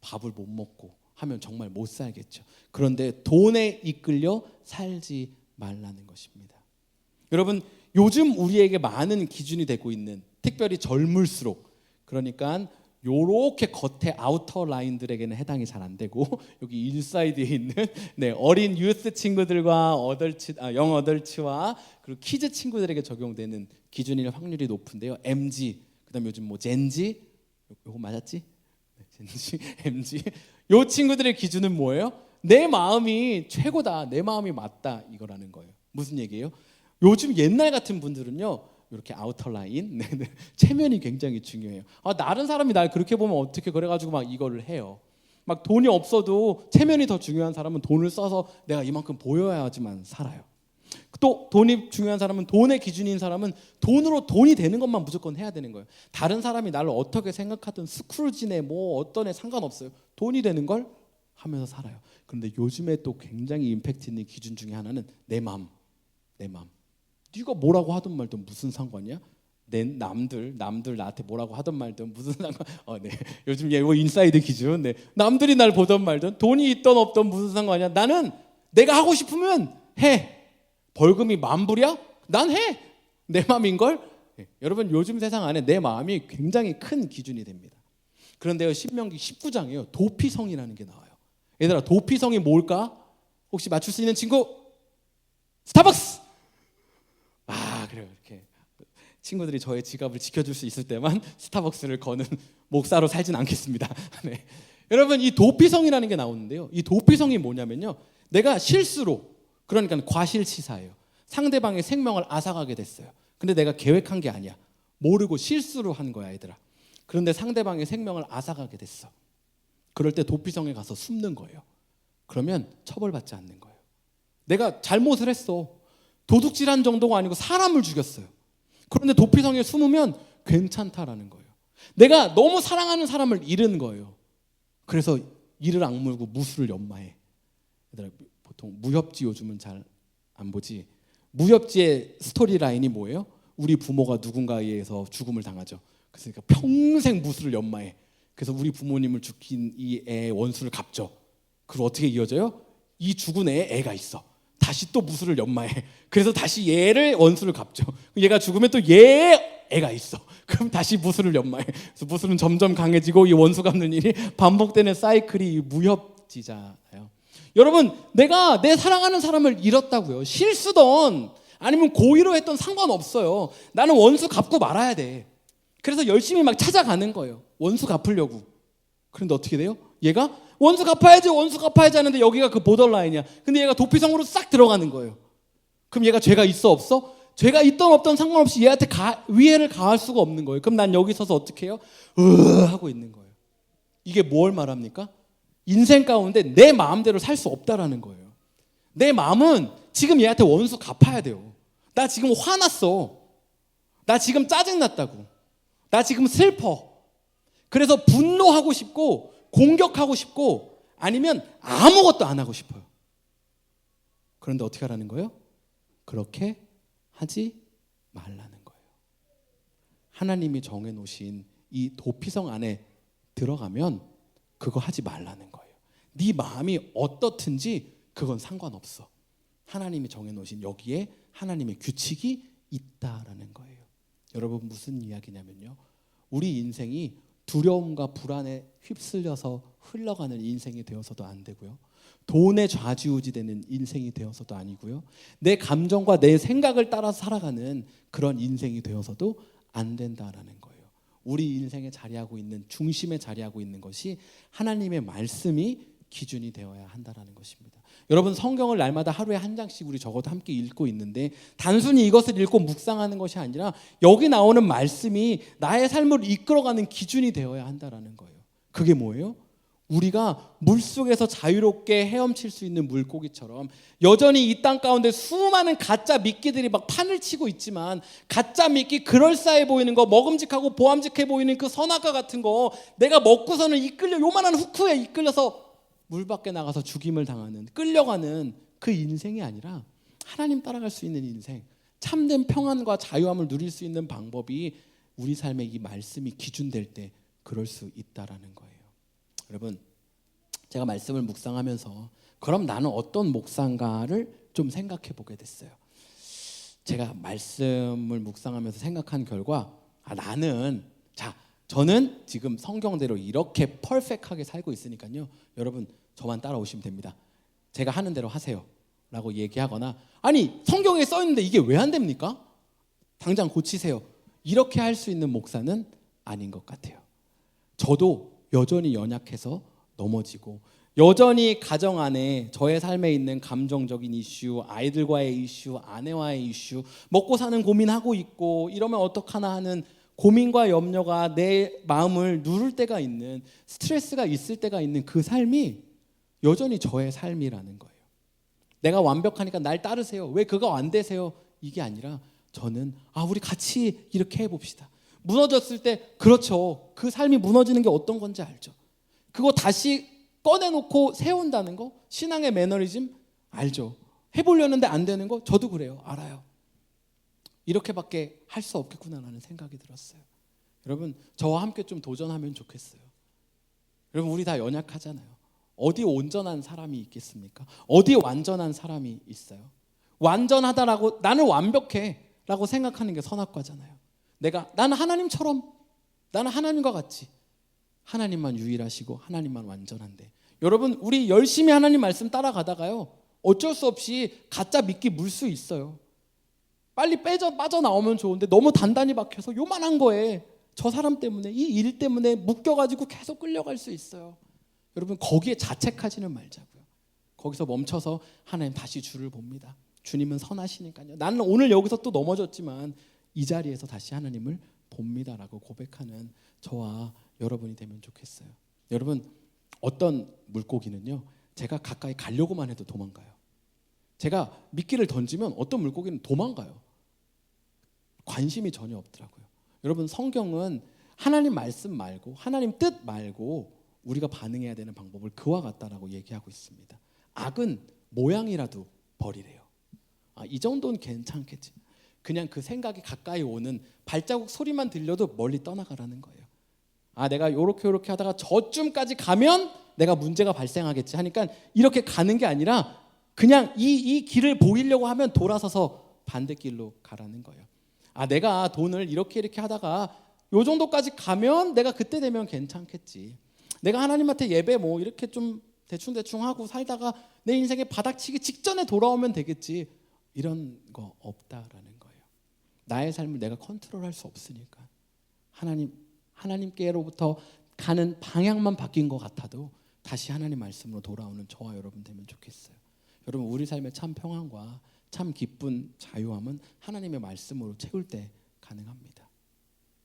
밥을 못 먹고 하면 정말 못 살겠죠. 그런데 돈에 이끌려 살지 말라는 것입니다. 여러분 요즘 우리에게 많은 기준이 되고 있는, 특별히 젊을수록, 그러니까 요렇게 겉에 아우터 라인들에게는 해당이 잘 안 되고 여기 인사이드에 있는 어린 유스 친구들과 영 어덜츠와 그리고 키즈 친구들에게 적용되는 기준일 확률이 높은데요. MG, 그다음 요즘 뭐 젠지, 요거 맞았지? 젠지, MG. 요 친구들의 기준은 뭐예요? 내 마음이 최고다, 내 마음이 맞다, 이거라는 거예요. 무슨 얘기예요? 요즘 옛날 같은 분들은요, 이렇게 아우터 라인, 체면이 굉장히 중요해요. 다른 사람이 날 그렇게 보면 어떻게, 그래가지고 막 이거를 해요. 막 돈이 없어도 체면이 더 중요한 사람은 돈을 써서 내가 이만큼 보여야지만 살아요. 또 돈이 중요한 사람은, 돈의 기준인 사람은 돈으로 돈이 되는 것만 무조건 해야 되는 거예요. 다른 사람이 나를 어떻게 생각하든 스크루지네 뭐 어떤 애 상관없어요. 돈이 되는 걸 하면서 살아요. 그런데 요즘에 또 굉장히 임팩트 있는 기준 중에 하나는 내 마음. 네가 뭐라고 하든 말든 무슨 상관이야? 남들 나한테 뭐라고 하든 말든 무슨 상관? 요즘 이거 인사이드 기준. 남들이 날 보든 말든, 돈이 있든 없든 무슨 상관이야? 나는 내가 하고 싶으면 해. 벌금이 10,000불이야? 난 해. 내 마음인 걸. 여러분 요즘 세상 안에 내 마음이 굉장히 큰 기준이 됩니다. 그런데요, 신명기 19장에요 도피성이라는 게 나와요. 얘들아, 도피성이 뭘까? 혹시 맞출 수 있는 친구? 스타벅스. 그래요. 이렇게 친구들이 저의 지갑을 지켜줄 수 있을 때만 스타벅스를 거는 목사로 살진 않겠습니다. 여러분 이 도피성이라는 게 나오는데요, 이 도피성이 뭐냐면요, 내가 실수로, 그러니까 과실치사예요, 상대방의 생명을 앗아가게 됐어요. 근데 내가 계획한 게 아니야. 모르고 실수로 한 거야, 얘들아. 그런데 상대방의 생명을 앗아가게 됐어. 그럴 때 도피성에 가서 숨는 거예요. 그러면 처벌받지 않는 거예요. 내가 잘못을 했어. 도둑질한 정도가 아니고 사람을 죽였어요. 그런데 도피성에 숨으면 괜찮다라는 거예요. 내가 너무 사랑하는 사람을 잃은 거예요. 그래서 이를 악물고 무술을 연마해. 얘들아, 보통 무협지 요즘은 잘 안 보지. 무협지의 스토리 라인이 뭐예요? 우리 부모가 누군가에 의해서 죽음을 당하죠. 그러니까 평생 무술을 연마해. 그래서 우리 부모님을 죽인 이 애의 원수를 갚죠. 그리고 어떻게 이어져요? 이 죽은 애에 애가 있어. 다시 또 무술을 연마해. 그래서 다시 얘를 원수를 갚죠. 얘가 죽으면 또 얘의 애가 있어. 그럼 다시 무술을 연마해. 그래서 무술은 점점 강해지고 이 원수 갚는 일이 반복되는 사이클이 무협지잖아요. 여러분, 내가 내 사랑하는 사람을 잃었다고요. 실수든 아니면 고의로 했던 상관없어요. 나는 원수 갚고 말아야 돼. 그래서 열심히 막 찾아가는 거예요. 원수 갚으려고. 그런데 어떻게 돼요? 얘가 원수 갚아야지 하는데 여기가 그 보더라인이야. 근데 얘가 도피성으로 싹 들어가는 거예요. 그럼 얘가 죄가 있어 없어? 죄가 있던 없던 상관없이 얘한테 위해를 가할 수가 없는 거예요. 그럼 난 여기 서서 어떻게 해요? 하고 있는 거예요. 이게 뭘 말합니까? 인생 가운데 내 마음대로 살 수 없다라는 거예요. 내 마음은 지금 얘한테 원수 갚아야 돼요. 나 지금 화났어. 나 지금 짜증났다고. 나 지금 슬퍼. 그래서 분노하고 싶고 공격하고 싶고 아니면 아무것도 안 하고 싶어요. 그런데 어떻게 하라는 거예요? 그렇게 하지 말라는 거예요. 하나님이 정해놓으신 이 도피성 안에 들어가면 그거 하지 말라는 거예요. 네 마음이 어떻든지 그건 상관없어. 하나님이 정해놓으신 여기에 하나님의 규칙이 있다라는 거예요. 여러분 무슨 이야기냐면요, 우리 인생이 두려움과 불안에 휩쓸려서 흘러가는 인생이 되어서도 안 되고요, 돈에 좌지우지되는 인생이 되어서도 아니고요, 내 감정과 내 생각을 따라서 살아가는 그런 인생이 되어서도 안 된다라는 거예요. 우리 인생에 자리하고 있는, 중심에 자리하고 있는 것이 하나님의 말씀이 기준이 되어야 한다라는 것입니다. 여러분 성경을 날마다 하루에 한 장씩 우리 적어도 함께 읽고 있는데 단순히 이것을 읽고 묵상하는 것이 아니라 여기 나오는 말씀이 나의 삶을 이끌어가는 기준이 되어야 한다라는 거예요. 그게 뭐예요? 우리가 물속에서 자유롭게 헤엄칠 수 있는 물고기처럼 여전히 이 땅 가운데 수많은 가짜 미끼들이 막 판을 치고 있지만, 가짜 미끼, 그럴싸해 보이는 거, 먹음직하고 보암직해 보이는 그 선악과 같은 거 내가 먹고서는 이끌려, 요만한 후크에 이끌려서 물 밖에 나가서 죽임을 당하는, 끌려가는 그 인생이 아니라 하나님 따라갈 수 있는 인생, 참된 평안과 자유함을 누릴 수 있는 방법이 우리 삶에 이 말씀이 기준될 때 그럴 수 있다라는 거예요. 여러분 제가 말씀을 묵상하면서 그럼 나는 어떤 목사인가를 좀 생각해 보게 됐어요. 제가 말씀을 묵상하면서 생각한 결과 저는 지금 성경대로 이렇게 퍼펙트하게 살고 있으니까요, 여러분 저만 따라오시면 됩니다. 제가 하는 대로 하세요 라고 얘기하거나, 아니 성경에 써 있는데 이게 왜 안 됩니까? 당장 고치세요, 이렇게 할 수 있는 목사는 아닌 것 같아요. 저도 여전히 연약해서 넘어지고, 여전히 가정 안에 저의 삶에 있는 감정적인 이슈, 아이들과의 이슈, 아내와의 이슈, 먹고 사는 고민하고 있고 이러면 어떡하나 하는 고민과 염려가 내 마음을 누를 때가 있는, 스트레스가 있을 때가 있는 그 삶이 여전히 저의 삶이라는 거예요. 내가 완벽하니까 날 따르세요, 왜 그거 안 되세요, 이게 아니라 저는 우리 같이 이렇게 해봅시다. 무너졌을 때 그렇죠, 그 삶이 무너지는 게 어떤 건지 알죠. 그거 다시 꺼내놓고 세운다는 거, 신앙의 매너리즘 알죠. 해보려는데 안 되는 거 저도 그래요, 알아요. 이렇게밖에 할 수 없겠구나라는 생각이 들었어요. 여러분 저와 함께 좀 도전하면 좋겠어요. 여러분 우리 다 연약하잖아요. 어디 온전한 사람이 있겠습니까? 어디 완전한 사람이 있어요? 완전하다라고, 나는 완벽해 라고 생각하는 게 선악과잖아요. 나는 하나님처럼, 나는 하나님과 같이. 하나님만 유일하시고 하나님만 완전한데, 여러분 우리 열심히 하나님 말씀 따라가다가요 어쩔 수 없이 가짜 미끼 물 수 있어요. 빨리 빠져나오면 좋은데 너무 단단히 박혀서 요만한 거에 저 사람 때문에, 이 일 때문에 묶여가지고 계속 끌려갈 수 있어요. 여러분 거기에 자책하지는 말자고요. 거기서 멈춰서 하나님 다시 주를 봅니다. 주님은 선하시니까요. 나는 오늘 여기서 또 넘어졌지만 이 자리에서 다시 하나님을 봅니다라고 고백하는 저와 여러분이 되면 좋겠어요. 여러분 어떤 물고기는요, 제가 가까이 가려고만 해도 도망가요. 제가 미끼를 던지면 어떤 물고기는 도망가요. 관심이 전혀 없더라고요. 여러분 성경은 하나님 말씀 말고, 하나님 뜻 말고 우리가 반응해야 되는 방법을 그와 같다라고 얘기하고 있습니다. 악은 모양이라도 버리래요. 이 정도는 괜찮겠지. 그냥 그 생각이 가까이 오는 발자국 소리만 들려도 멀리 떠나가라는 거예요. 내가 요렇게 하다가 저쯤까지 가면 내가 문제가 발생하겠지 하니까 이렇게 가는 게 아니라 그냥 이 길을 보이려고 하면 돌아서서 반대길로 가라는 거예요. 내가 돈을 이렇게 하다가 요 정도까지 가면 내가 그때 되면 괜찮겠지. 내가 하나님한테 예배 이렇게 좀 대충 하고 살다가 내 인생에 바닥치기 직전에 돌아오면 되겠지. 이런 거 없다라는 거예요. 나의 삶을 내가 컨트롤할 수 없으니까 하나님께로부터 가는 방향만 바뀐 것 같아도 다시 하나님 말씀으로 돌아오는 저와 여러분 되면 좋겠어요. 여러분 우리 삶의 참 평안과 참 기쁜 자유함은 하나님의 말씀으로 채울 때 가능합니다.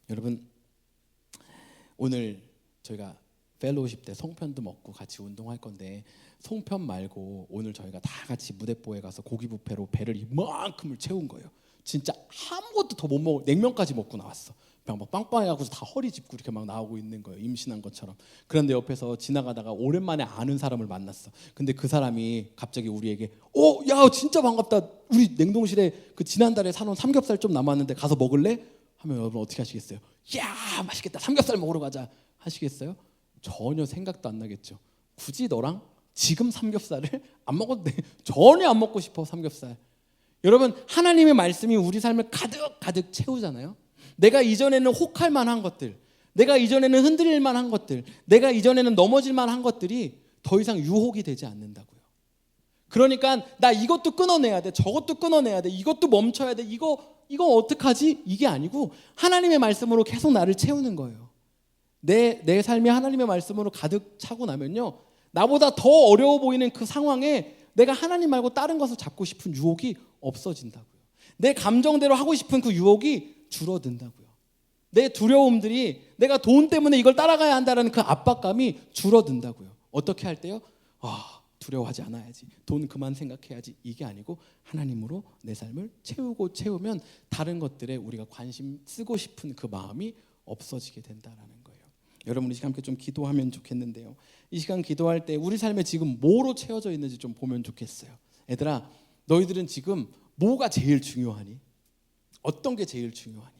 여러분 오늘 저희가 펠로우십 때 송편도 먹고 같이 운동할 건데, 송편 말고 오늘 저희가 다 같이 무대뽀에 가서 고기 뷔페로 배를 이만큼을 채운 거예요. 진짜 아무것도 더 못 먹고 냉면까지 먹고 나왔어. 막 빵빵해갖고 다 허리 짚고 이렇게 막 나오고 있는 거예요. 임신한 것처럼. 그런데 옆에서 지나가다가 오랜만에 아는 사람을 만났어. 근데 그 사람이 갑자기 우리에게 야 진짜 반갑다. 우리 냉동실에 그 지난달에 사놓은 삼겹살 좀 남았는데 가서 먹을래? 하면 여러분 어떻게 하시겠어요? 야 맛있겠다. 삼겹살 먹으러 가자 하시겠어요? 전혀 생각도 안 나겠죠. 굳이 너랑 지금 삼겹살을 안 먹어도 돼. 전혀 안 먹고 싶어 삼겹살. 여러분 하나님의 말씀이 우리 삶을 가득 채우잖아요. 내가 이전에는 혹할 만한 것들, 내가 이전에는 흔들릴 만한 것들, 내가 이전에는 넘어질 만한 것들이 더 이상 유혹이 되지 않는다고요. 그러니까 나 이것도 끊어내야 돼, 저것도 끊어내야 돼, 이것도 멈춰야 돼, 이거 어떡하지? 이게 아니고 하나님의 말씀으로 계속 나를 채우는 거예요. 내 삶이 하나님의 말씀으로 가득 차고 나면요, 나보다 더 어려워 보이는 그 상황에 내가 하나님 말고 다른 것을 잡고 싶은 유혹이 없어진다고요. 내 감정대로 하고 싶은 그 유혹이 줄어든다고요. 내 두려움들이 내가 돈 때문에 이걸 따라가야 한다는 그 압박감이 줄어든다고요. 어떻게 할 때요? 두려워하지 않아야지, 돈 그만 생각해야지, 이게 아니고 하나님으로 내 삶을 채우면 다른 것들에 우리가 관심 쓰고 싶은 그 마음이 없어지게 된다라는 거예요. 여러분 이 시간 함께 좀 기도하면 좋겠는데요, 이 시간 기도할 때 우리 삶에 지금 뭐로 채워져 있는지 좀 보면 좋겠어요. 얘들아, 너희들은 지금 뭐가 제일 중요하니? 어떤 게 제일 중요하니?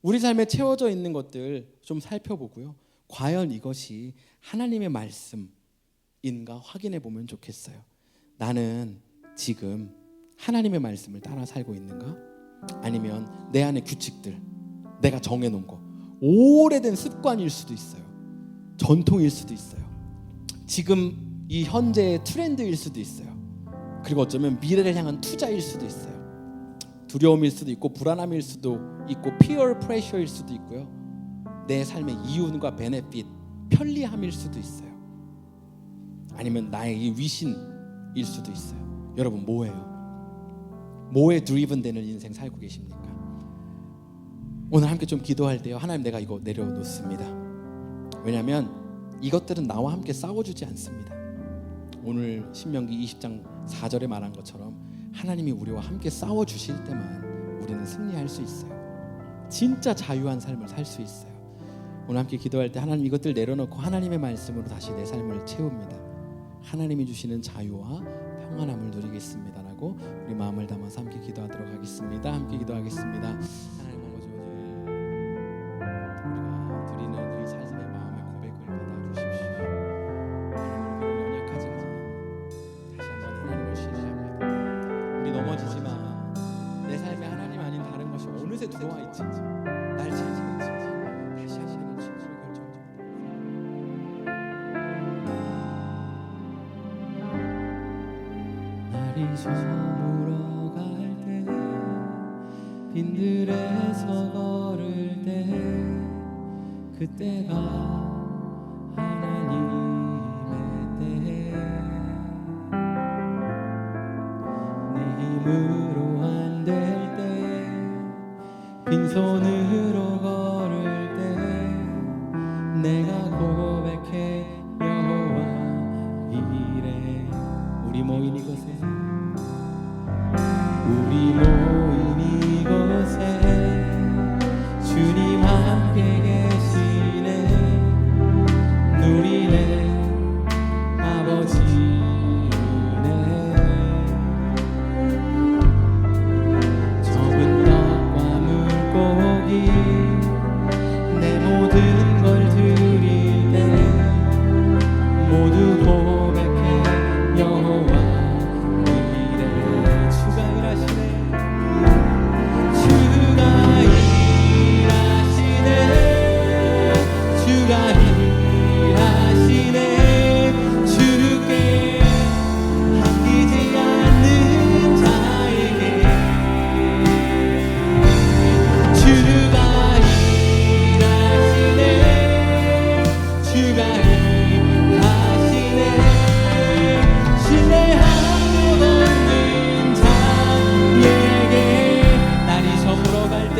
우리 삶에 채워져 있는 것들 좀 살펴보고요, 과연 이것이 하나님의 말씀인가 확인해 보면 좋겠어요. 나는 지금 하나님의 말씀을 따라 살고 있는가? 아니면 내 안의 규칙들, 내가 정해놓은 거, 오래된 습관일 수도 있어요. 전통일 수도 있어요. 지금 이 현재의 트렌드일 수도 있어요. 그리고 어쩌면 미래를 향한 투자일 수도 있어요. 두려움일 수도 있고 불안함일 수도 있고 피어 프레셔일 수도 있고요, 내 삶의 이윤과 베네핏, 편리함일 수도 있어요. 아니면 나의 이 위신일 수도 있어요. 여러분 뭐예요? 뭐에 드리븐 되는 인생 살고 계십니까? 오늘 함께 좀 기도할 때요, 하나님 내가 이거 내려놓습니다. 왜냐하면 이것들은 나와 함께 싸워주지 않습니다. 오늘 신명기 20장 4절에 말한 것처럼 하나님이 우리와 함께 싸워주실 때만 우리는 승리할 수 있어요. 진짜 자유한 삶을 살 수 있어요. 오늘 함께 기도할 때 하나님 이것들 내려놓고 하나님의 말씀으로 다시 내 삶을 채웁니다. 하나님이 주시는 자유와 평안함을 누리겠습니다 라고 우리 마음을 담아서 함께 기도하도록 하겠습니다. 함께 기도하겠습니다. 하나님 아버지, 우리가 드리는 이 삶의 마음의 고백을 받아주십시오. 하나님 우리를 연약하지만 다시 한번 하나님을 신뢰합니다. 우리 넘어지지만 내 삶에 하나님 아닌 다른 것이 어느새 들어와 있지, 날 지키고 있지, 다시 하시는 진수를 결정합니다. 날이 저물어 갈 때, 빈들에서 걸을 때, 그때가 하나님의 때, 내 힘으로 안 될 때, 빈손으로 걸을 때, 내가 고백해 여호와 이래. 우리 모인 이곳에, 우리 모인 이곳에 주님 함께 계시네. 누리네 아버지네. 적은 떡과 물고기 내 모든 걸 드릴 때 모두 고백해 여호와 이래. 주가 일하시네. 주가 일하시네. 주가 일하시네. 주께 맡기지 않는 자에게 주가 일하시네. 주가 일하시네. 신뢰하고 걷는 자에게. 날이 저물어 갈 때,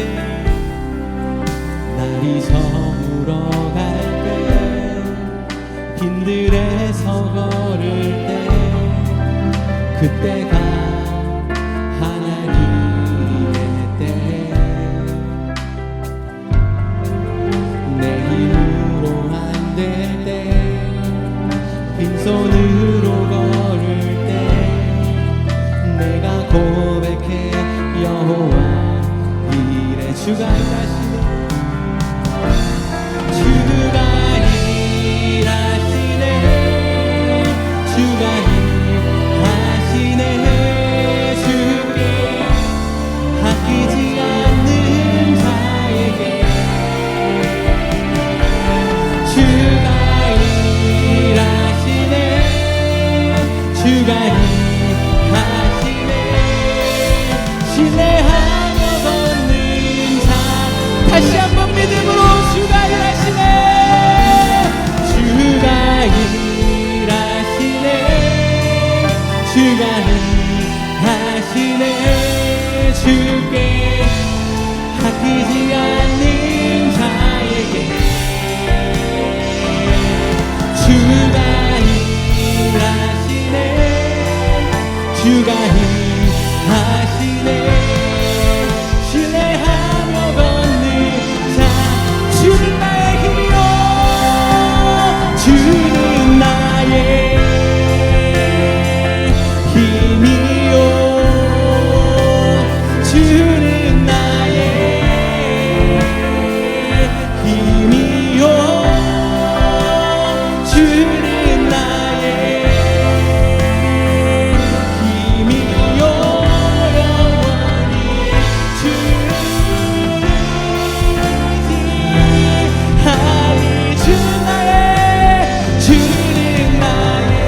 날이 저물어 갈 때, 빈들에서 걸을 때, 그때가 하나님의 때. 주가 일하시네. 주가 일하시네. 주가 일하시네. 주께 아끼지 않는 자에게 주가 일하시네. 주가 일하시네. 신뢰하며 걷는 자 다시 한번 믿음으로 주가 일하시네. 주가 일하시네. 주가 일하시네. 주께 아끼지 않는 자에게 주가 일하시네. 주가 일하시네. 신뢰하며 걷는 자 주는 나의 힘이요. 주는 나의 힘이요. 주는 나의 힘이요. 주는 나의 힘이요. 영원히 주시하리. 주는 나의 주는 나의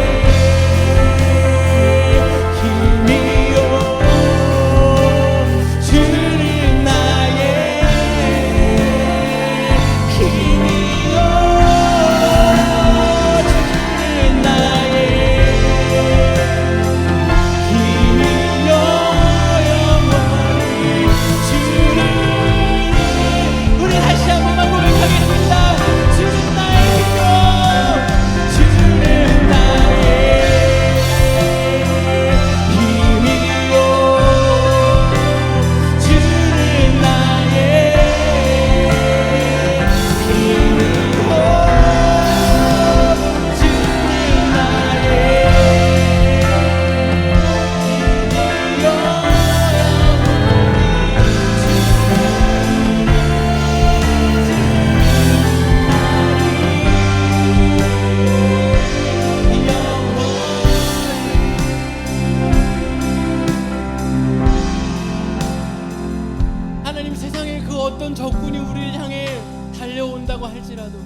힘이요. 주는 나의 힘이요. 주는 나의 힘이요. 영원히 주는 우리 다시 한 번만 고백하겠습니다. 주는 나의 힘이요. 주는 나의 힘이요. 주는 나의 하나님, 세상의 그 어떤 적군이 우리를 향해 달려온다고 할지라도,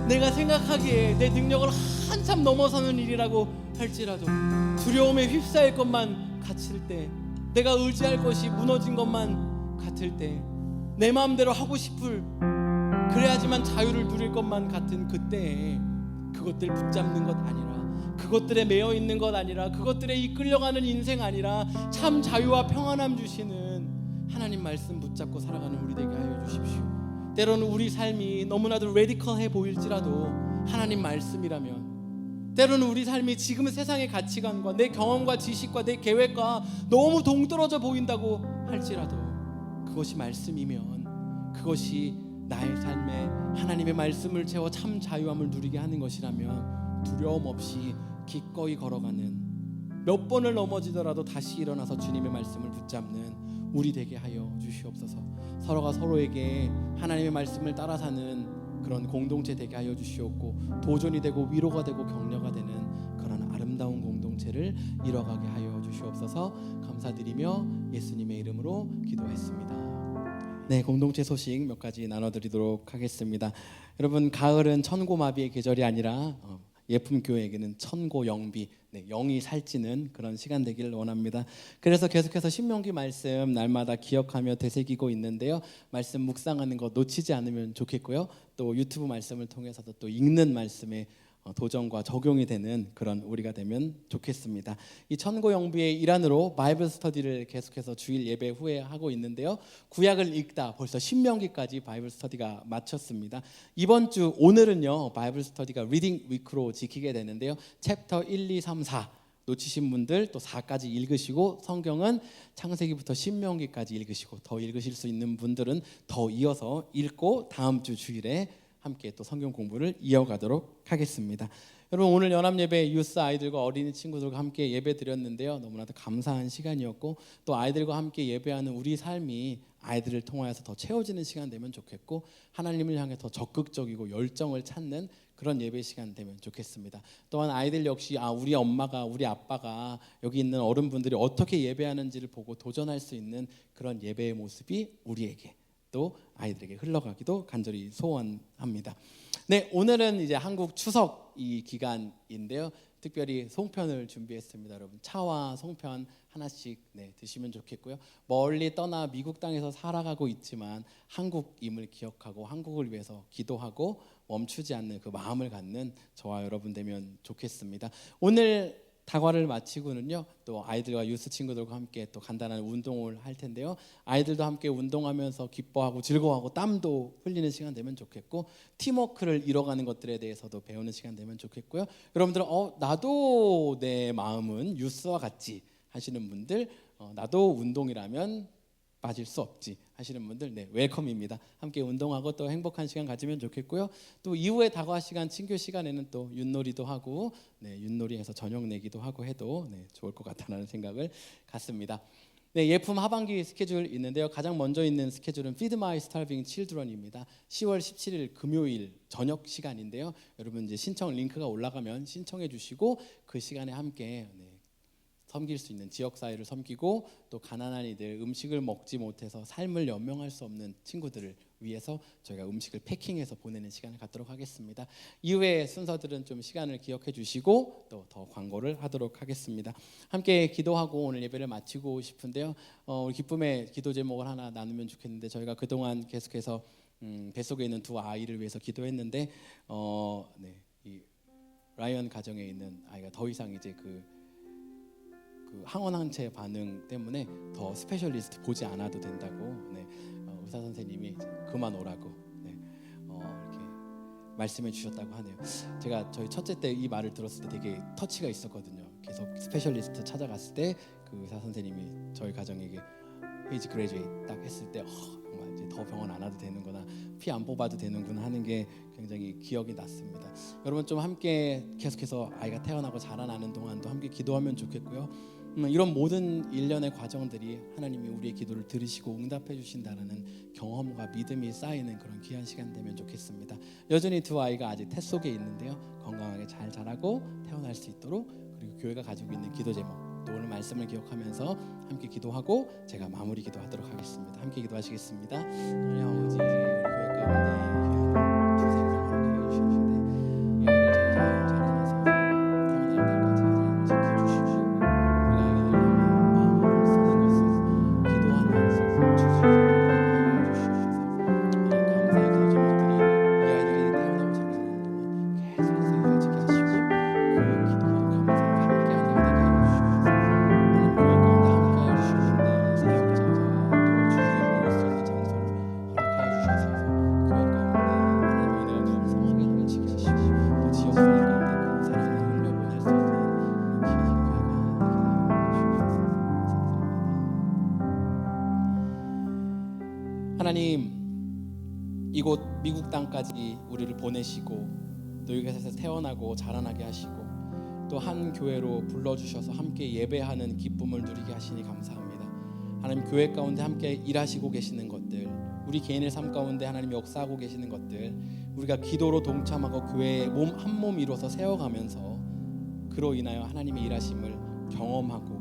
내가 생각하기에 내 능력을 한참 넘어서는 일이라고 할지라도, 두려움에 휩싸일 것만 같을 때, 내가 의지할 것이 무너진 것만 같을 때, 내 마음대로 하고 싶을, 그래야지만 자유를 누릴 것만 같은 그때에 그것들 붙잡는 것 아니라, 그것들에 매여 있는 것 아니라, 그것들에 이끌려가는 인생 아니라 참 자유와 평안함 주시는 하나님 말씀 붙잡고 살아가는 우리 되게 하여 주십시오. 때로는 우리 삶이 너무나도 레디컬해 보일지라도 하나님 말씀이라면, 때로는 우리 삶이 지금 세상의 가치관과 내 경험과 지식과 내 계획과 너무 동떨어져 보인다고 할지라도, 그것이 말씀이면, 그것이 나의 삶에 하나님의 말씀을 채워 참 자유함을 누리게 하는 것이라면, 두려움 없이 기꺼이 걸어가는, 몇 번을 넘어지더라도 다시 일어나서 주님의 말씀을 붙잡는 우리 되게 하여 주시옵소서. 서로가 서로에게 하나님의 말씀을 따라 사는 그런 공동체 되게 하여 주시옵고, 도전이 되고 위로가 되고 격려가 되는 그런 아름다운 공동체를 이뤄가게 하여 주시옵소서. 감사드리며 예수님의 이름으로 기도했습니다. 네, 공동체 소식 몇 가지 나눠드리도록 하겠습니다. 여러분, 가을은 천고마비의 계절이 아니라 예품교회에게는 천고영비, 영이 살찌는 그런 시간 되기를 원합니다. 그래서 계속해서 신명기 말씀 날마다 기억하며 되새기고 있는데요, 말씀 묵상하는 거 놓치지 않으면 좋겠고요, 또 유튜브 말씀을 통해서도 또 읽는 말씀에 도전과 적용이 되는 그런 우리가 되면 좋겠습니다. 이 천고영비의 일환으로 바이블 스터디를 계속해서 주일 예배 후에 하고 있는데요, 구약을 읽다 벌써 신명기까지 바이블 스터디가 마쳤습니다. 이번 주 오늘은요, 바이블 스터디가 리딩 위크로 지키게 되는데요, 챕터 1, 2, 3, 4 놓치신 분들 또 4까지 읽으시고, 성경은 창세기부터 신명기까지 읽으시고, 더 읽으실 수 있는 분들은 더 이어서 읽고 다음 주 주일에 함께 또 성경 공부를 이어가도록 하겠습니다. 여러분, 오늘 연합예배 유스 아이들과 어린이 친구들과 함께 예배 드렸는데요, 너무나도 감사한 시간이었고, 또 아이들과 함께 예배하는 우리 삶이 아이들을 통하여서 더 채워지는 시간 되면 좋겠고, 하나님을 향해 더 적극적이고 열정을 찾는 그런 예배 시간 되면 좋겠습니다. 또한 아이들 역시 우리 엄마가, 우리 아빠가, 여기 있는 어른분들이 어떻게 예배하는지를 보고 도전할 수 있는 그런 예배의 모습이 우리에게 또 아이들에게 흘러가기도 간절히 소원합니다. 네, 오늘은 이제 한국 추석 이 기간인데요. 특별히 송편을 준비했습니다. 여러분, 차와 송편 하나씩 드시면 좋겠고요. 멀리 떠나 미국 땅에서 살아가고 있지만 한국임을 기억하고 한국을 위해서 기도하고 멈추지 않는 그 마음을 갖는 저와 여러분 되면 좋겠습니다. 오늘 다과를 마치고는요, 또 아이들과 유스 친구들과 함께 또 간단한 운동을 할 텐데요. 아이들도 함께 운동하면서 기뻐하고 즐거워하고 땀도 흘리는 시간 되면 좋겠고, 팀워크를 이뤄가는 것들에 대해서도 배우는 시간 되면 좋겠고요. 여러분들은 나도 내 마음은 유스와 같지 하시는 분들, 나도 운동이라면 빠질 수 없지 하시는 분들 웰컴입니다. 함께 운동하고 또 행복한 시간 가지면 좋겠고요. 또 이후에 다과 시간, 친교 시간에는 또 윷놀이도 하고 윷놀이해서 저녁 내기도 하고 해도 좋을 것 같다는 생각을 갖습니다. 예품 하반기 스케줄 있는데요. 가장 먼저 있는 스케줄은 Feed My Starving Children입니다. 10월 17일 금요일 저녁 시간인데요. 여러분 이제 신청 링크가 올라가면 신청해 주시고 그 시간에 함께 섬길 수 있는 지역사회를 섬기고, 또 가난한 이들, 음식을 먹지 못해서 삶을 연명할 수 없는 친구들을 위해서 저희가 음식을 패킹해서 보내는 시간을 갖도록 하겠습니다. 이후의 순서들은 좀 시간을 기억해 주시고 또 더 광고를 하도록 하겠습니다. 함께 기도하고 오늘 예배를 마치고 싶은데요. 우리 기쁨의 기도 제목을 하나 나누면 좋겠는데, 저희가 그동안 계속해서 뱃속에 있는 두 아이를 위해서 기도했는데 이 라이언 가정에 있는 아이가 더 이상 이제 그 항원 항체 반응 때문에 더 스페셜리스트 보지 않아도 된다고 의사 선생님이 그만 오라고 이렇게 말씀해 주셨다고 하네요. 제가 저희 첫째 때 이 말을 들었을 때 되게 터치가 있었거든요. 계속 스페셜리스트 찾아갔을 때 그 의사 선생님이 저희 가정에게 헤이즈 그레이주에이트 딱 했을 때 정말 이제 더 병원 안 와도 되는구나, 피 안 뽑아도 되는구나 하는 게 굉장히 기억이 났습니다. 여러분 좀 함께 계속해서 아이가 태어나고 자라나는 동안도 함께 기도하면 좋겠고요. 이런 모든 일련의 과정들이 하나님이 우리의 기도를 들으시고 응답해 주신다는 경험과 믿음이 쌓이는 그런 귀한 시간 되면 좋겠습니다. 여전히 두 아이가 아직 태 속에 있는데요. 건강하게 잘 자라고 태어날 수 있도록, 그리고 교회가 가지고 있는 기도 제목, 또 오늘 말씀을 기억하면서 함께 기도하고 제가 마무리 기도하도록 하겠습니다. 함께 기도하시겠습니다. 하나님 아버지, 우리 교회 가운데 귀한 두 생명을 허락하여 주시는데 이 아이들 잘 자라면서 태어날 날까지 하나님 지켜주십시오. 우리가 아이들과 마음을 쓰는 것은 기도하는 주시옵소서. 감사의 기도 제목들이 이 아이들에게 태어나고 자라는 동안 계속해서 이어지게 하시고, 그 기도와 감사와 함께하는 은혜가 주시옵소서. 하나님 교회 가운데 함께하여 주시는데 사역자와 또 주님의 모일 수 있는 장소를 허락하여 주셔서 교회 가운데 하나님의 은혜가 풍성하게 넘치게 하시고, 또 지역사회 가운데 그 사랑을 흘려보낼 수 있는 그런 귀한 교회가 되게 하여 주시옵소서. 감사합니다. 하나님, 이곳 미국 땅까지 우리를 보내시고 또 여기서 태어나고 자라나게 하시고 또 한 교회로 불러주셔서 함께 예배하는 기쁨을 누리게 하시니 감사합니다. 하나님, 교회 가운데 함께 일하시고 계시는 것들, 우리 개인의 삶 가운데 하나님이 역사하고 계시는 것들, 우리가 기도로 동참하고 교회의 몸 한 몸 이루어서 세워가면서 그로 인하여 하나님의 일하심을 경험하고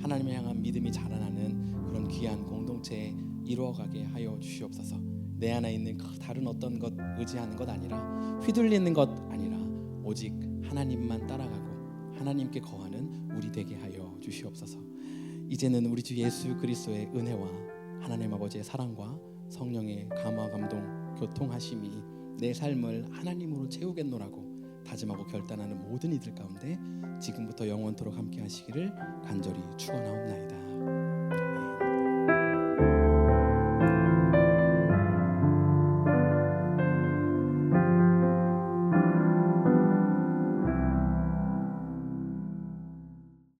하나님을 향한 믿음이 자라나는 그런 귀한 공동체에 이루어가게 하여 주시옵소서. 내 안에 있는 그 다른 어떤 것 의지하는 것 아니라, 휘둘리는 것 아니라 오직 하나님만 따라가고 하나님께 거하는 우리 되게 하여 주시옵소서. 이제는 우리 주 예수 그리스도의 은혜와 하나님 아버지의 사랑과 성령의 감화 감동 교통하심이 내 삶을 하나님으로 채우겠노라고 다짐하고 결단하는 모든 이들 가운데 지금부터 영원토록 함께 하시기를 간절히 축원하옵나이다.